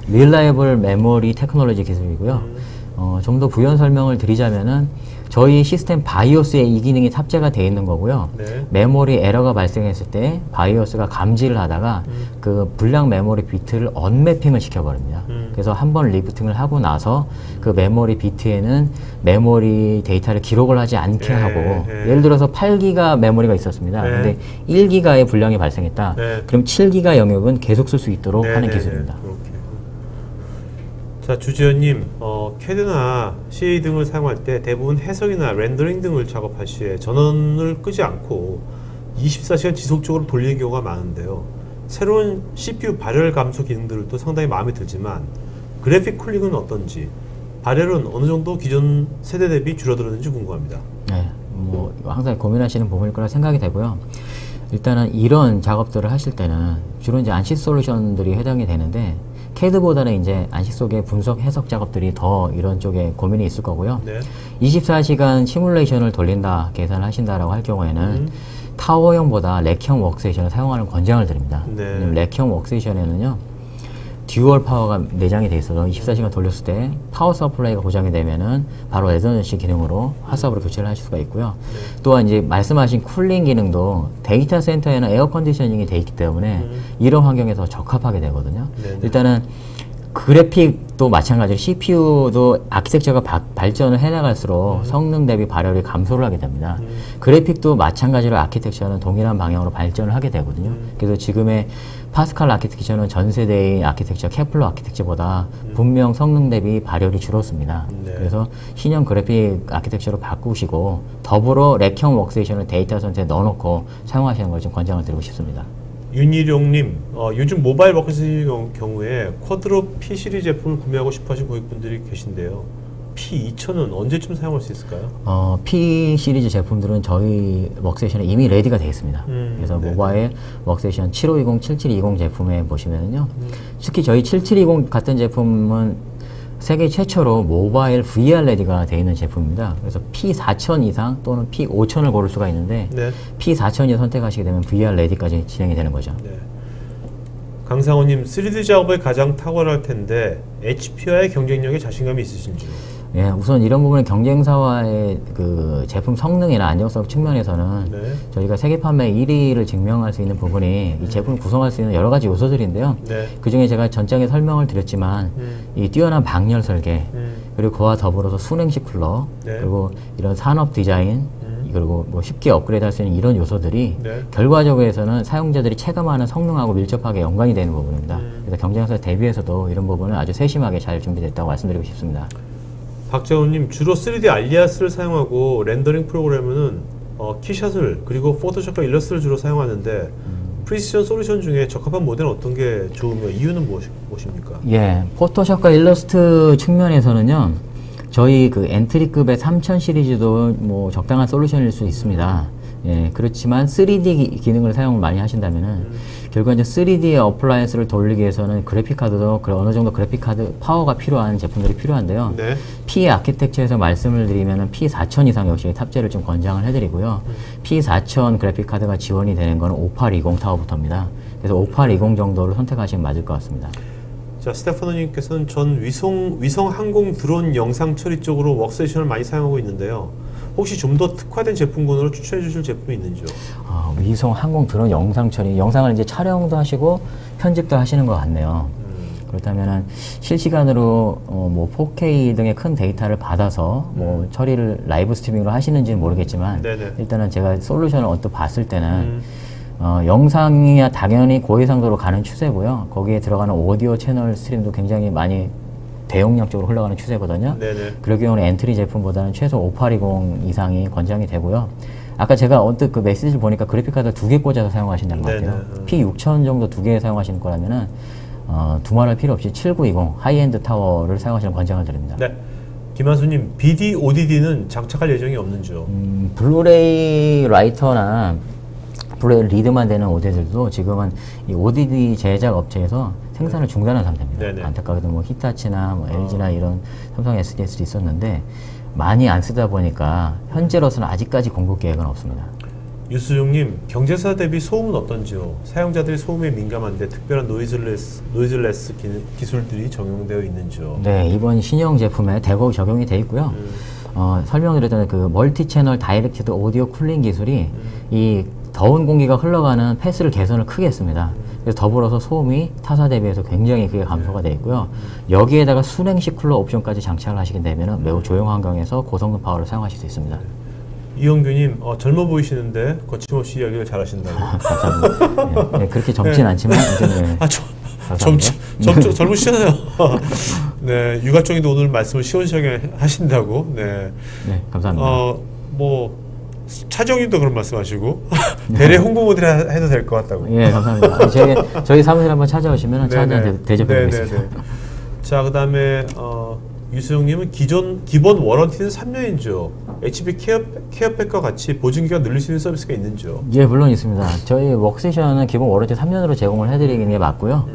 Reliable Memory Technology 기술이고요. 좀 더 부연 설명을 드리자면은 저희 시스템 바이오스에 이 기능이 탑재가 되어 있는 거고요. 네. 메모리 에러가 발생했을 때 바이오스가 감지를 하다가 그 불량 메모리 비트를 언매핑을 시켜버립니다. 그래서 한번 리부팅을 하고 나서 그 메모리 비트에는 메모리 데이터를 기록을 하지 않게 하고 예를 들어서 8기가 메모리가 있었습니다. 근데 1기가의 불량이 발생했다. 그럼 7기가 영역은 계속 쓸 수 있도록 하는 기술입니다. 자, 주지현님, CAD나 CA 등을 사용할 때 대부분 해석이나 렌더링 등을 작업할 시에 전원을 끄지 않고 24시간 지속적으로 돌리는 경우가 많은데요. 새로운 CPU 발열 감소 기능들도 상당히 마음에 들지만 그래픽 쿨링은 어떤지, 발열은 어느 정도 기존 세대 대비 줄어들었는지 궁금합니다. 네, 항상 고민하시는 부분일 거라 생각이 되고요. 일단은 이런 작업들을 하실 때는 주로 이제 안시 솔루션들이 해당이 되는데 CAD보다는 이제 안시 속의 분석 해석 작업들이 더 이런 쪽에 고민이 있을 거고요. 네. 24시간 시뮬레이션을 돌린다, 계산을 하신다라고 할 경우에는 타워형보다 렉형 워크세이션을 사용하는 권장을 드립니다. 네. 렉형 워크세이션에는요, 듀얼 파워가 내장이 돼 있어서 24시간 돌렸을 때 파워 서플라이가 고장이 되면은 바로 레저넌시 기능으로 핫삽으로 교체를 하실 수가 있고요. 또한 이제 말씀하신 쿨링 기능도 데이터 센터에는 에어 컨디셔닝이 돼 있기 때문에 이런 환경에서 적합하게 되거든요. 일단은 그래픽도 마찬가지로 CPU도 아키텍처가 발전을 해나갈수록 성능 대비 발열이 감소를 하게 됩니다. 그래픽도 마찬가지로 아키텍처는 동일한 방향으로 발전을 하게 되거든요. 그래서 지금의 파스칼 아키텍처는 전 세대의 아키텍처, 케플러 아키텍처보다 분명 성능 대비 발열이 줄었습니다. 그래서 신형 그래픽 아키텍처로 바꾸시고 더불어 렉형 워크세이션을 데이터 센터에 넣어놓고 사용하시는 걸 좀 권장을 드리고 싶습니다. 윤일용님, 요즘 모바일 워크세이션 경우에 쿼드로 P 시리즈 제품을 구매하고 싶어 하시는 고객분들이 계신데요. P2000은 언제쯤 사용할 수 있을까요? P 시리즈 제품들은 저희 워크세이션에 이미 레디가 되어 있습니다. 그래서 모바일 워크세이션 7520, 7720 제품에 보시면은요, 특히 저희 7720 같은 제품은 세계 최초로 모바일 VR 레디가 되어 있는 제품입니다. 그래서 P4000 이상 또는 P5000을 고를 수가 있는데 P4000을 선택하시게 되면 VR 레디까지 진행이 되는 거죠. 네. 강상호님, 3D 작업에 가장 탁월할 텐데 HP와의 경쟁력에 자신감이 있으신지요? 예, 우선 이런 부분은 경쟁사와의 그 제품 성능이나 안정성 측면에서는 저희가 세계 판매 1위를 증명할 수 있는 부분이 이 제품을 구성할 수 있는 여러 가지 요소들인데요. 그 중에 제가 전장에 설명을 드렸지만 이 뛰어난 방열 설계, 그리고 그와 더불어서 순행식 쿨러, 그리고 이런 산업 디자인, 그리고 쉽게 업그레이드 할 수 있는 이런 요소들이 결과적으로는 사용자들이 체감하는 성능하고 밀접하게 연관이 되는 부분입니다. 그래서 경쟁사 대비해서도 이런 부분은 아주 세심하게 잘 준비됐다고 말씀드리고 싶습니다. 박재훈님, 주로 3D 알리아스를 사용하고 렌더링 프로그램은 키샷을 그리고 포토샵과 일러스트를 주로 사용하는데 프리시전 솔루션 중에 적합한 모델은 어떤 게 좋으며 이유는 무엇입니까? 예, 포토샵과 일러스트 측면에서는요, 저희 그 엔트리급의 3000 시리즈도 뭐 적당한 솔루션일 수 있습니다. 예, 그렇지만 3D 기능을 사용을 많이 하신다면은 결국 이제 3D의 어플라이언스를 돌리기 위해서는 그래픽카드도 어느 정도 그래픽카드 파워가 필요한 제품들이 필요한데요. 네. P 아키텍처에서 말씀을 드리면은 P4000 이상 역시 탑재를 좀 권장을 해드리고요. P4000 그래픽카드가 지원이 되는 거는 5820 타워부터입니다. 그래서 5820 정도를 선택하시면 맞을 것 같습니다. 자, 스테파노님께서는 전 위성 항공 드론 영상 처리 쪽으로 웍세이션을 많이 사용하고 있는데요. 혹시 좀 더 특화된 제품군으로 추천해 주실 제품이 있는지요? 위성 항공 드론 영상 처리, 영상을 이제 촬영도 하시고 편집도 하시는 것 같네요. 그렇다면은 실시간으로 뭐 4K 등의 큰 데이터를 받아서 뭐 처리를 라이브 스트리밍으로 하시는지는 모르겠지만 네네. 일단은 제가 솔루션을 언뜻 봤을 때는 영상이야 당연히 고해상도로 가는 추세고요. 거기에 들어가는 오디오 채널 스트림도 굉장히 많이 대용량적으로 흘러가는 추세거든요. 네네. 그럴 경우는 엔트리 제품보다는 최소 5820 이상이 권장이 되고요. 아까 제가 언뜻 그 메시지를 보니까 그래픽카드 2개 꽂아서 사용하신다는 것 같아요. P6000 정도 2개 사용하시는 거라면은 두말할 필요 없이 7920 하이엔드 타워를 사용하시는 권장을 드립니다. 네. 김한수님, BD, ODD는 장착할 예정이 없는지요? 블루레이 라이터나 블루레이 리드만 되는 ODD들도 지금은 이 ODD 제작 업체에서 생산을 중단한 상태입니다. 네네. 안타깝게도 뭐 히타치나 뭐 LG나 이런 삼성 SDS도 있었는데 많이 안 쓰다 보니까 현재로서는 아직까지 공급 계획은 없습니다. 유수용님, 경제사 대비 소음은 어떤지요? 사용자들이 소음에 민감한데 특별한 노이즈레스 기술들이 적용되어 있는지요? 네, 이번 신형 제품에 대거 적용이 돼 있고요. 설명드렸던 그 멀티 채널 다이렉티드 오디오 쿨링 기술이 이 더운 공기가 흘러가는 패스를 개선을 크게 했습니다. 그래서 더불어서 소음이 타사 대비해서 굉장히 크게 감소가 되어 있고요. 여기에다가 순행식 쿨러 옵션까지 장착을 하시게 되면 매우 조용 환경에서 고성능 파워를 사용하실 수 있습니다. 이영규님, 젊어 보이시는데 거침없이 이야기를 잘하신다고. 감사합니다. 네, 그렇게 젊진 않지만 네. 젊으시잖아요. 네, 육아총이도 오늘 말씀을 시원시원하게 하신다고. 네, 네, 감사합니다. 뭐 차정님도 그런 말씀하시고 대래 홍보 모델 해도 될 것 같다고. 예, 감사합니다. 저희 사무실 한번 찾아오시면 차장 대접해드리겠습니다. 자, 그다음에 유수영님은 기본 워런티는 3년이죠. HP 케어팩과 같이 보증기간 늘릴 수 있는 서비스가 있는지요? 예, 물론 있습니다. 저희 웍세이션은 기본 워런티 3년으로 제공을 해드리는 게 맞고요.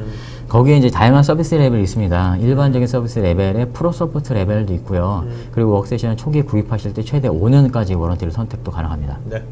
거기에 이제 다양한 서비스 레벨이 있습니다. 일반적인 서비스 레벨에 프로 서포트 레벨도 있고요. 그리고 웍세이션 초기에 구입하실 때 최대 5년까지 워런티를 선택도 가능합니다. 네.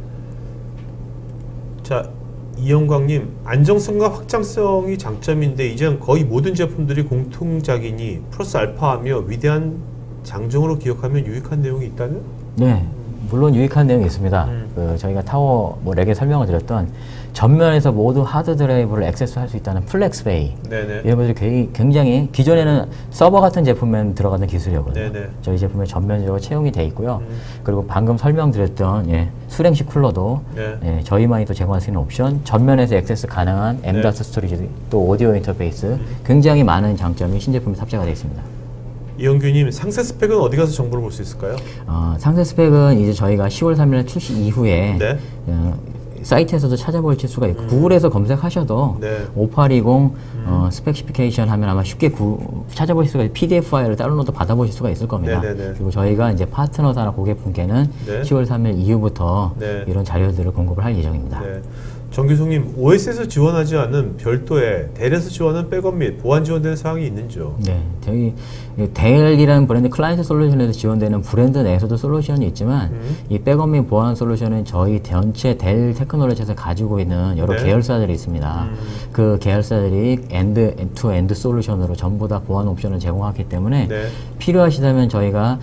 자, 이영광님, 안정성과 확장성이 장점인데 이젠 거의 모든 제품들이 공통작이니 플러스 알파하며 위대한 장점으로 기억하면 유익한 내용이 있다는? 네, 물론 유익한 내용이 있습니다. 저희가 타워 렉에 설명을 드렸던 전면에서 모두 하드 드라이브를 액세스할 수 있다는 플렉스베이. 네네. 이런 것들이 굉장히 기존에는 서버 같은 제품에 들어가는 기술이었거든요. 네네. 저희 제품에 전면적으로 채용이 돼 있고요. 그리고 방금 설명드렸던 수랭식 쿨러도 네. 저희만이 또 제공할 수 있는 옵션, 전면에서 액세스 가능한 M.2 스토리지, 또 오디오 인터페이스, 굉장히 많은 장점이 신제품에 탑재가 되어 있습니다. 이영규님, 상세 스펙은 어디 가서 정보를 볼 수 있을까요? 상세 스펙은 이제 저희가 10월 3일 출시 이후에 네. 사이트에서도 찾아보실 수가 있고 구글에서 검색하셔도 네. 5820 스펙시피케이션 하면 아마 쉽게 찾아보실 수가 있고 PDF 파일을 다운로드 받아보실 수가 있을 겁니다. 네네네. 그리고 저희가 이제 파트너사나 고객분께는 네. 10월 3일 이후부터 네. 이런 자료들을 공급을 할 예정입니다. 네. 정규송님, OS에서 지원하지 않은 별도의 델에서 지원하는 백업 및 보안 지원되는 사항이 있는지요? 네, 저희 델이라는 브랜드 클라이언트 솔루션에서 지원되는 브랜드 내에서도 솔루션이 있지만 이 백업 및 보안 솔루션은 저희 전체 델 테크놀로지에서 가지고 있는 여러 네. 계열사들이 있습니다. 그 계열사들이 엔드-투-엔드 솔루션으로 전부 다 보안 옵션을 제공하기 때문에 네. 필요하시다면 저희가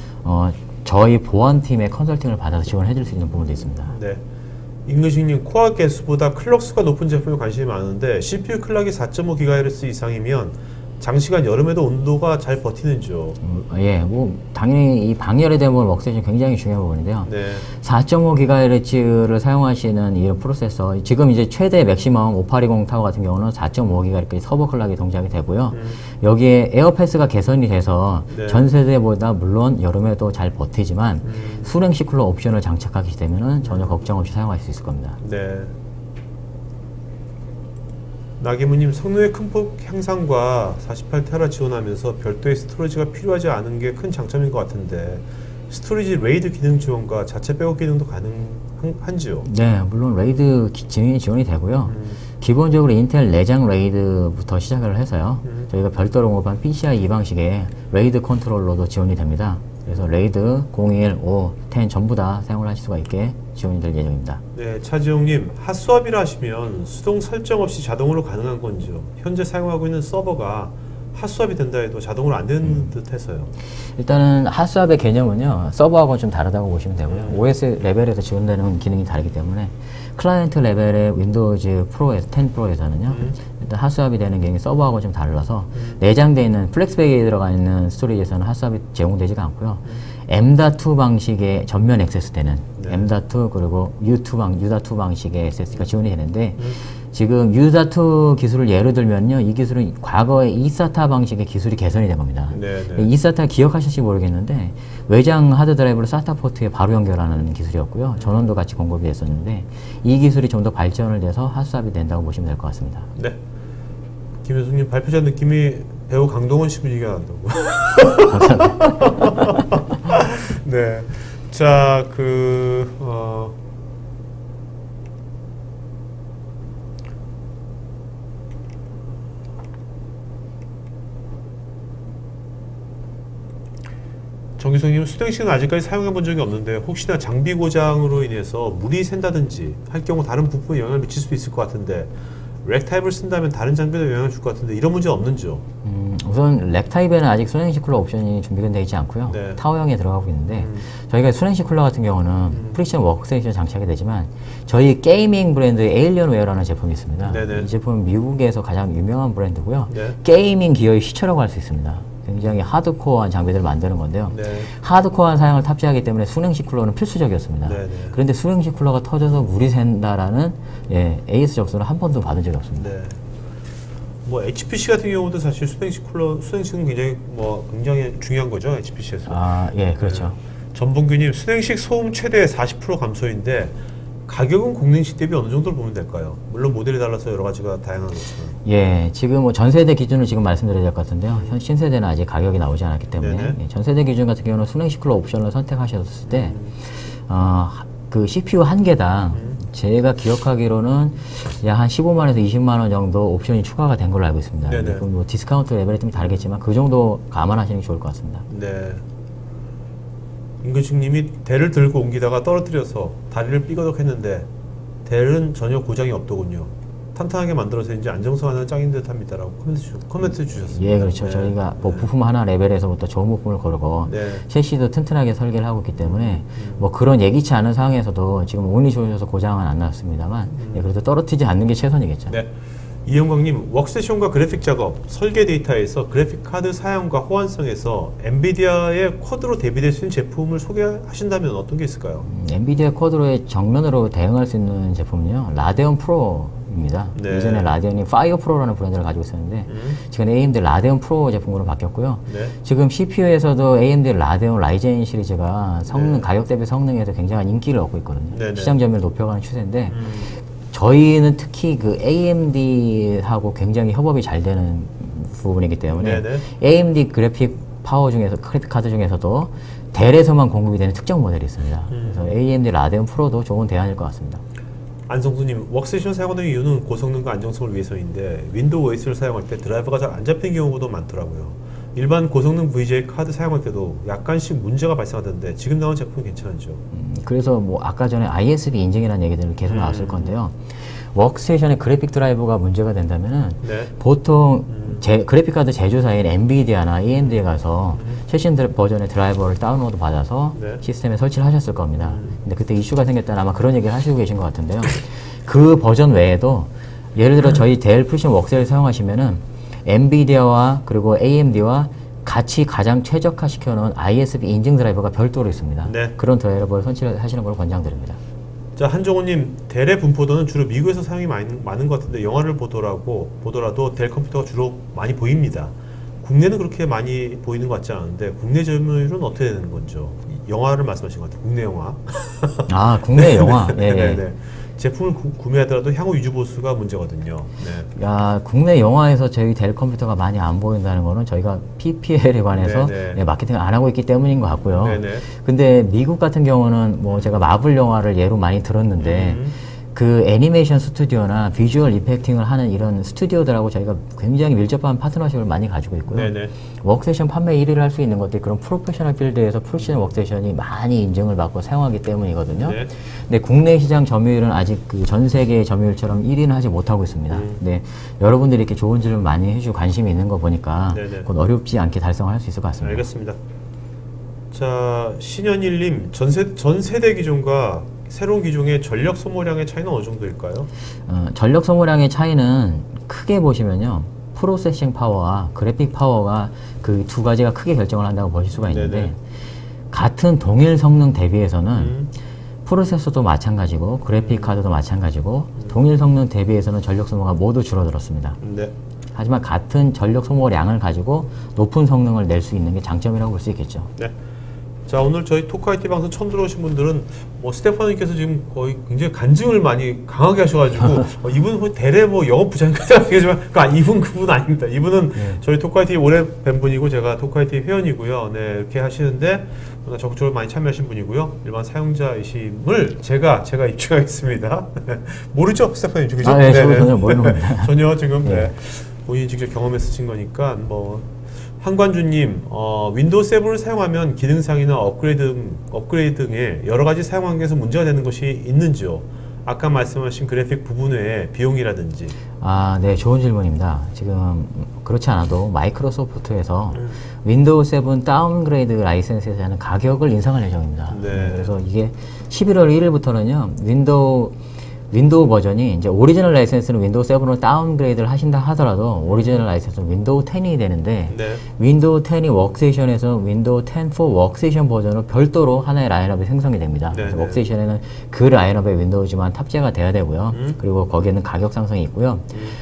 저희 보안팀의 컨설팅을 받아서 지원해 줄 수 있는 부분도 있습니다. 네. 임근식님, 코어 개수보다 클럭 수가 높은 제품에 관심이 많은데 CPU 클럭이 4.5GHz 이상이면 장시간 여름에도 온도가 잘 버티는지요? 예, 뭐 당연히 이 방열에 대한 부분 웍세이션 굉장히 중요한 부분인데요. 네. 4.5GHz를 사용하시는 이 프로세서, 지금 이제 최대 맥시멈 5820 타워 같은 경우는 4.5GHz까지 서버 클락이 동작이 되고요. 여기에 에어패스가 개선이 돼서 네. 전 세대보다 물론 여름에도 잘 버티지만 수냉식 쿨러 옵션을 장착하게 되면은 전혀 걱정 없이 사용할 수 있을 겁니다. 네. 나기무님 성능의 큰 폭 향상과 48테라 지원하면서 별도의 스토리지가 필요하지 않은 게 큰 장점인 것 같은데 스토리지 레이드 기능 지원과 자체 백업 기능도 가능한지요? 네, 물론 레이드 지원이 되고요. 기본적으로 인텔 내장 레이드부터 시작을 해서요. 저희가 별도로 공급한 PCIe 방식의 레이드 컨트롤러도 지원이 됩니다. 그래서 레이드 01, 5, 10 전부 다 사용을 하실 수가 있게 지원이 될 예정입니다. 네, 차지용님 핫스왑이라 하시면 수동 설정 없이 자동으로 가능한 건지요? 현재 사용하고 있는 서버가 핫스왑이 된다 해도 자동으로 안 되는 듯 해서요. 일단은 핫스왑의 개념은요, 서버하고는 좀 다르다고 보시면 되고요. OS 레벨에서 지원되는 기능이 다르기 때문에 클라이언트 레벨의 윈도우즈 프로에서 10 프로에서는요, 일단 핫스왑이 되는 게 서버하고 좀 달라서 내장되어 있는 플렉스백에 들어가 있는 스토리지에서는 핫스왑이 제공되지가 않고요. M.2 방식의 전면 액세스되는 M.2 그리고 U.2 방식의 액세스가 지원이 되는데 지금 U.2 기술을 예로 들면요, 이 기술은 과거의 eSATA 방식의 기술이 개선이 된 겁니다. eSATA 기억하실지 모르겠는데 외장 하드 드라이브를 SATA 포트에 바로 연결하는 기술이었고요. 전원도 같이 공급이 됐었는데 이 기술이 좀 더 발전을 돼서 핫스왑이 된다고 보시면 될 것 같습니다. 네. 김 교수님 발표자 느낌이 배우 강동원 씨 분위기가 난다고. 네. 자, 정기성님 수동식은 아직까지 사용해 본 적이 없는데 혹시나 장비 고장으로 인해서 물이 샌다든지 할 경우 다른 부품에 영향을 미칠 수도 있을 것 같은데 렉 타입을 쓴다면 다른 장비에도 영향을 줄 것 같은데 이런 문제 없는지요? 우선 렉 타입에는 아직 순행식 쿨러 옵션이 준비가 되어 있지 않고요. 네. 타워형에 들어가고 있는데 저희가 순행식 쿨러 같은 경우는 프릭션 워크스테이션 장착이 되지만 저희 게이밍 브랜드의 에일리언웨어라는 제품이 있습니다. 네네. 이 제품은 미국에서 가장 유명한 브랜드고요. 네. 게이밍 기어의 시초라고 할 수 있습니다. 굉장히 하드코어한 장비들을 만드는 건데요. 네. 하드코어한 사양을 탑재하기 때문에 순행식 쿨러는 필수적이었습니다. 네네. 그런데 순행식 쿨러가 터져서 물이 샌다라는 AS 접수는 한 번도 받은 적이 없습니다. 네. 뭐 HPC 같은 경우도 사실 수냉식은 굉장히 중요한 거죠, HPC에서. 아, 예, 그렇죠. 네. 전봉규님 수냉식 소음 최대 40% 감소인데 가격은 공냉식 대비 어느 정도로 보면 될까요? 물론 모델이 달라서 여러 가지가 다양한 거지만. 예, 지금 뭐 전세대 기준을 지금 말씀드려야 될 것 같은데요. 현 신세대는 아직 가격이 나오지 않았기 때문에 예, 전세대 기준 같은 경우는 순행식 쿨러 옵션을 선택하셨을 때 그 CPU 한 개당 제가 기억하기로는 약 한 15만에서 20만 원 정도 옵션이 추가가 된 걸로 알고 있습니다. 그럼 뭐 디스카운트 레벨이 좀 다르겠지만 그 정도 감안하시는 게 좋을 것 같습니다. 네. 임근식님이 델을 들고 옮기다가 떨어뜨려서 다리를 삐거덕했는데 델은 전혀 고장이 없더군요. 탄탄하게 만들어서인지 안정성 하나 짱인 듯합니다라고 코멘트 주셨습니다. 예, 그렇죠. 네. 저희가 뭐 부품 하나 레벨에서부터 좋은 부품을 고르고 셰시도 튼튼하게 설계를 하고 있기 때문에 뭐 그런 예기치 않은 상황에서도 지금 운이 좋으셔서 고장은 안 났습니다만 예, 그래도 떨어뜨리지 않는 게 최선이겠죠. 네. 이영광님, 워크세션과 그래픽 작업, 설계 데이터에서 그래픽 카드 사용과 호환성에서 엔비디아의 쿼드로 대비될 수 있는 제품을 소개하신다면 어떤 게 있을까요? 엔비디아 쿼드로의 정면으로 대응할 수 있는 제품은요, 라데온 프로입니다. 네. 예전에 라데온이 파이어 프로라는 브랜드를 가지고 있었는데 지금 AMD 라데온 프로 제품으로 바뀌었고요. 네. 지금 CPU에서도 AMD 라데온 라이젠 시리즈가 성능, 가격 대비 성능에서 굉장한 인기를 얻고 있거든요. 네네. 시장 점유율을 높여가는 추세인데 저희는 특히 그 AMD하고 굉장히 협업이 잘 되는 부분이기 때문에 네네. AMD 그래픽 파워 중에서 그래픽 카드 중에서도 델에서만 공급이 되는 특정 모델이 있습니다. 그래서 AMD 라데온 프로도 좋은 대안일 것 같습니다. 안성수님, 워크세션 사용하는 이유는 고성능과 안정성을 위해서인데 윈도우 OS를 사용할 때 드라이버가 잘 안 잡히는 경우도 많더라고요. 일반 고성능 VGA 카드 사용할 때도 약간씩 문제가 발생하던데 지금 나온 제품은 괜찮죠? 그래서 뭐 아까 전에 ISB 인증이라는 얘기들을 계속 나왔을 건데요. 워크스테이션의 그래픽 드라이버가 문제가 된다면은 보통 그래픽 카드 제조사인 엔비디아나 AMD에 가서 최신 버전의 드라이버를 다운로드 받아서 시스템에 설치를 하셨을 겁니다. 근데 그때 이슈가 생겼다는 아마 그런 얘기를 하시고 계신 것 같은데요. 그 버전 외에도 예를 들어 저희 델 프리션 워크셀을 사용하시면은 엔비디아와 그리고 AMD와 같이 가장 최적화 시켜놓은 ISB 인증 드라이버가 별도로 있습니다. 그런 드라이버를 설치하시는 걸 권장드립니다. 자, 한정호님, 델의 분포도는 주로 미국에서 사용이 많은 것 같은데 영화를 보더라도 델 컴퓨터가 주로 많이 보입니다. 국내는 그렇게 많이 보이는 것 같지 않은데 국내 점유율은 어떻게 되는 건죠? 영화를 말씀하신 것 같아요. 국내 영화. 아, 국내 영화. 네. 네네. 제품을 구매하더라도 향후 유지 보수가 문제거든요. 네. 야, 국내 영화에서 저희 델 컴퓨터가 많이 안 보인다는 거는 저희가 PPL에 관해서 네네. 네, 마케팅을 안 하고 있기 때문인 것 같고요. 네네. 근데 미국 같은 경우는 뭐 제가 마블 영화를 예로 많이 들었는데 그 애니메이션 스튜디오나 비주얼 이펙팅을 하는 이런 스튜디오들하고 저희가 굉장히 밀접한 파트너십을 많이 가지고 있고요. 네네. 워크세이션 판매 1위를 할 수 있는 것들이 그런 프로페셔널 필드에서 프로페셔널 워크세이션이 많이 인증을 받고 사용하기 때문이거든요. 네. 근데 국내 시장 점유율은 아직 그 전 세계 점유율처럼 1위는 하지 못하고 있습니다. 근데 여러분들이 이렇게 좋은 질문 많이 해주고 관심이 있는 거 보니까 네네. 곧 어렵지 않게 달성을 할 수 있을 것 같습니다. 알겠습니다. 자, 신현일님, 전 세대 기종과 새로운 기종의 전력 소모량의 차이는 어느 정도일까요? 전력 소모량의 차이는 크게 보시면요. 프로세싱 파워와 그래픽 파워가 그 두 가지가 크게 결정을 한다고 보실 수가 있는데 네네. 같은 동일 성능 대비해서는 프로세서도 마찬가지고 그래픽 카드도 마찬가지고 동일 성능 대비해서는 전력 소모가 모두 줄어들었습니다. 네. 하지만 같은 전력 소모량을 가지고 높은 성능을 낼 수 있는 게 장점이라고 볼 수 있겠죠. 네. 자, 오늘 저희 토크IT 방송 처음 들어오신 분들은 뭐 스테파님께서 지금 거의 굉장히 간증을 많이 강하게 하셔가지고 이분은 뭐 대래 뭐 영업 부장님까지 하시겠지만 이분 그분 아닙니다. 이분은 저희 토크IT 오래 뵌 분이고 제가 토크IT 회원이고요. 네, 이렇게 하시는데 적극적으로 많이 참여하신 분이고요. 일반 사용자이심을 제가 입증하겠습니다. 모르죠, 스테파님 그죠? 네, 저도 전혀 모르는 겁니다. 전혀 지금 네. 본인이 직접 경험해서 친 거니까 뭐. 한관주님, 윈도우 7을 사용하면 기능상이나 업그레이드 등의 여러 가지 사용 환경에서 문제가 되는 것이 있는지요? 아까 말씀하신 그래픽 부분 외에 비용이라든지. 네, 좋은 질문입니다. 지금 그렇지 않아도 마이크로소프트에서 윈도우 7 다운그레이드 라이센스에 대한 가격을 인상할 예정입니다. 네. 그래서 이게 11월 1일부터는요, 윈도우 버전이 이제 오리지널 라이센스는 윈도우 7으로 다운그레이드를 하신다 하더라도 오리지널 라이센스는 윈도우 10이 되는데 네. 윈도우 10이 워크세이션에서 윈도우 10 for 워크세이션 버전으로 별도로 하나의 라인업이 생성이 됩니다. 네, 그래서 네. 워크세이션에는 그 라인업의 윈도우지만 탑재가 돼야 되고요. 그리고 거기에는 가격 상승이 있고요.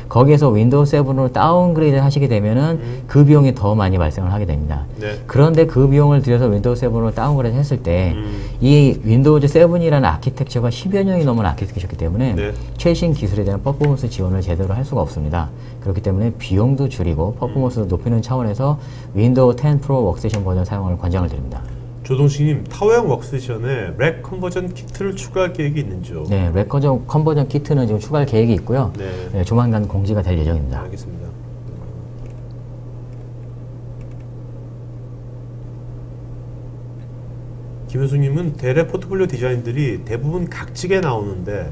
거기에서 윈도우 7으로 다운그레이드 하시게 되면은 그 비용이 더 많이 발생을 하게 됩니다. 네. 그런데 그 비용을 들여서 윈도우 7으로 다운그레이드 했을 때 이 윈도우즈 7이라는 아키텍처가 10여 년이 넘은 아키텍처이기 때문에 네. 최신 기술에 대한 퍼포먼스 지원을 제대로 할 수가 없습니다. 그렇기 때문에 비용도 줄이고 퍼포먼스도 높이는 차원에서 윈도우 10 프로 워크세이션 버전 사용을 권장을 드립니다. 조동식님, 타워형 워크스테이션에 렉 컨버전 키트를 추가할 계획이 있는지요? 네, 렉 컨버전 키트는 지금 추가할 계획이 있고요. 네. 네, 조만간 공지가 될 예정입니다. 알겠습니다. 김효수님은 대래 포트폴리오 디자인들이 대부분 각지게 나오는데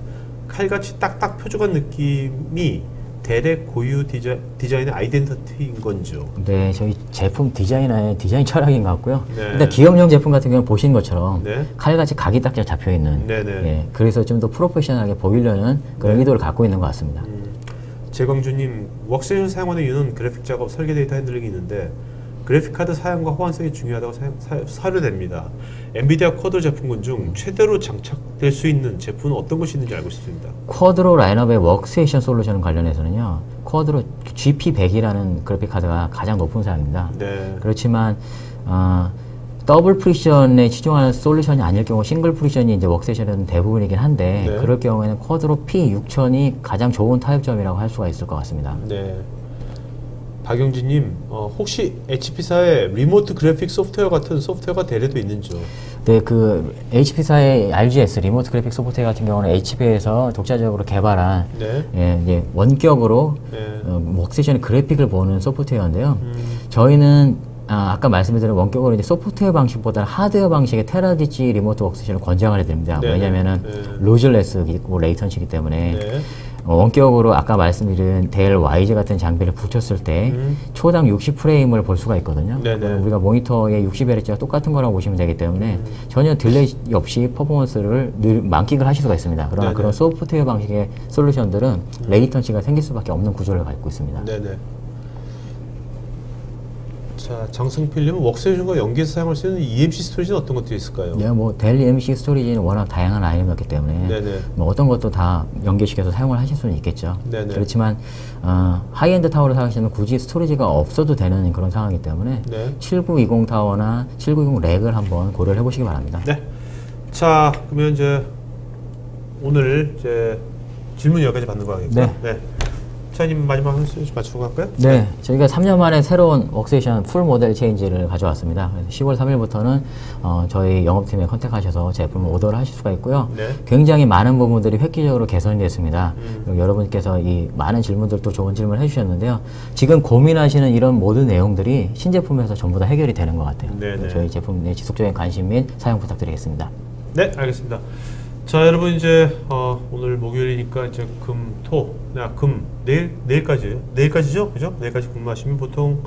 칼같이 딱딱 표적한 느낌이 대래 고유 디자인의 아이덴티티인 건지요? 네, 저희 제품 디자이너의 디자인 철학인 것 같고요. 네. 일단 기업용 제품 같은 경우는 보신 것처럼 네. 칼같이 각이 딱 잡혀 있는, 네네. 예, 그래서 좀 더 프로페셔널하게 보이려는 그런 의도를 갖고 있는 것 같습니다. 재광주님, 워크세이션 사용하는 이유는 그래픽 작업, 설계 데이터 핸들링이 있는데 그래픽 카드 사용과 호환성이 중요하다고 사료됩니다. 엔비디아 쿼드 제품군 중 최대로 장착될 수 있는 제품은 어떤 것이 있는지 알고 싶습니다. 쿼드로 라인업의 워크세이션 솔루션 관련해서는요, 쿼드로 GP100이라는 그래픽 카드가 가장 높은 사양입니다. 네. 그렇지만 더블 프리션에 치중하는 솔루션이 아닐 경우 싱글 프리션이 이제 워크세이션은 대부분이긴 한데 네. 그럴 경우에는 쿼드로 P6000이 가장 좋은 타협점이라고 할 수가 있을 것 같습니다. 네. 박영진님, 혹시 HP사의 리모트 그래픽 소프트웨어 같은 소프트웨어가 대래도 있는지요? 네, 그 HP사의 RGS 리모트 그래픽 소프트웨어 같은 경우는 HP에서 독자적으로 개발한 네. 예, 이제 원격으로 네. 워크세이션의 그래픽을 보는 소프트웨어인데요. 저희는 아까 말씀드린 원격으로 이제 소프트웨어 방식보다는 하드웨어 방식의 테라디지 리모트 워크세이션을 권장을 해드립니다. 네. 왜냐면은 네. 루즈레스고 레이턴시기 때문에 네. 원격으로 아까 말씀드린 델 YG 같은 장비를 붙였을 때 초당 60프레임을 볼 수가 있거든요. 네네. 우리가 모니터의 60Hz가 똑같은 거라고 보시면 되기 때문에 전혀 딜레이 없이 퍼포먼스를 만끽을 하실 수가 있습니다. 그러나 네네. 그런 소프트웨어 방식의 솔루션들은 레이턴시가 생길 수밖에 없는 구조를 갖고 있습니다. 네네. 자, 장승필님은 워크세이션과 연계해서 사용할 수 있는 EMC 스토리지는 어떤 것들이 있을까요? 네, 뭐 델 EMC 스토리지는 워낙 다양한 아이템이었기 때문에 네네. 뭐 어떤 것도 다 연계시켜서 사용을 하실 수는 있겠죠. 네네. 그렇지만 하이엔드 타워를 사용하시면 굳이 스토리지가 없어도 되는 그런 상황이기 때문에 네. 7920 타워나 7920 렉을 한번 고려를 해보시기 바랍니다. 네. 자, 그러면 이제 오늘 이제 질문 여기까지 받는 거 아니겠죠? 네. 차장님 마지막 한 수 맞추고 갈까요? 네, 저희가 3년 만에 새로운 웍세이션 풀 모델 체인지를 가져왔습니다. 그래서 10월 3일부터는 저희 영업팀에 컨택하셔서 제품을 오더를 하실 수가 있고요. 네. 굉장히 많은 부분들이 획기적으로 개선이 됐습니다. 그리고 여러분께서 이 많은 질문들도 좋은 질문을 해주셨는데요. 지금 고민하시는 이런 모든 내용들이 신제품에서 전부 다 해결이 되는 것 같아요. 네네. 저희 제품에 지속적인 관심 및 사용 부탁드리겠습니다. 네, 알겠습니다. 자, 여러분 이제 오늘 목요일이니까 이제 내일까지죠, 그죠? 내일까지 근무하시면 보통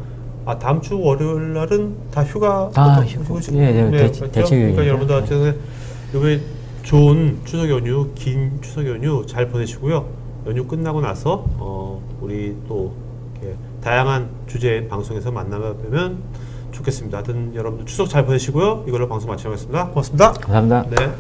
다음 주 월요일 날은 다 휴가. 대체휴일. 그러니까 여러분들 어쨌든 이번에 좋은 추석 연휴, 긴 추석 연휴 잘 보내시고요. 연휴 끝나고 나서 우리 또 이렇게 다양한 주제 방송에서 만나면 좋겠습니다. 하여튼 여러분들 추석 잘 보내시고요. 이걸로 방송 마치겠습니다. 고맙습니다. 감사합니다. 네.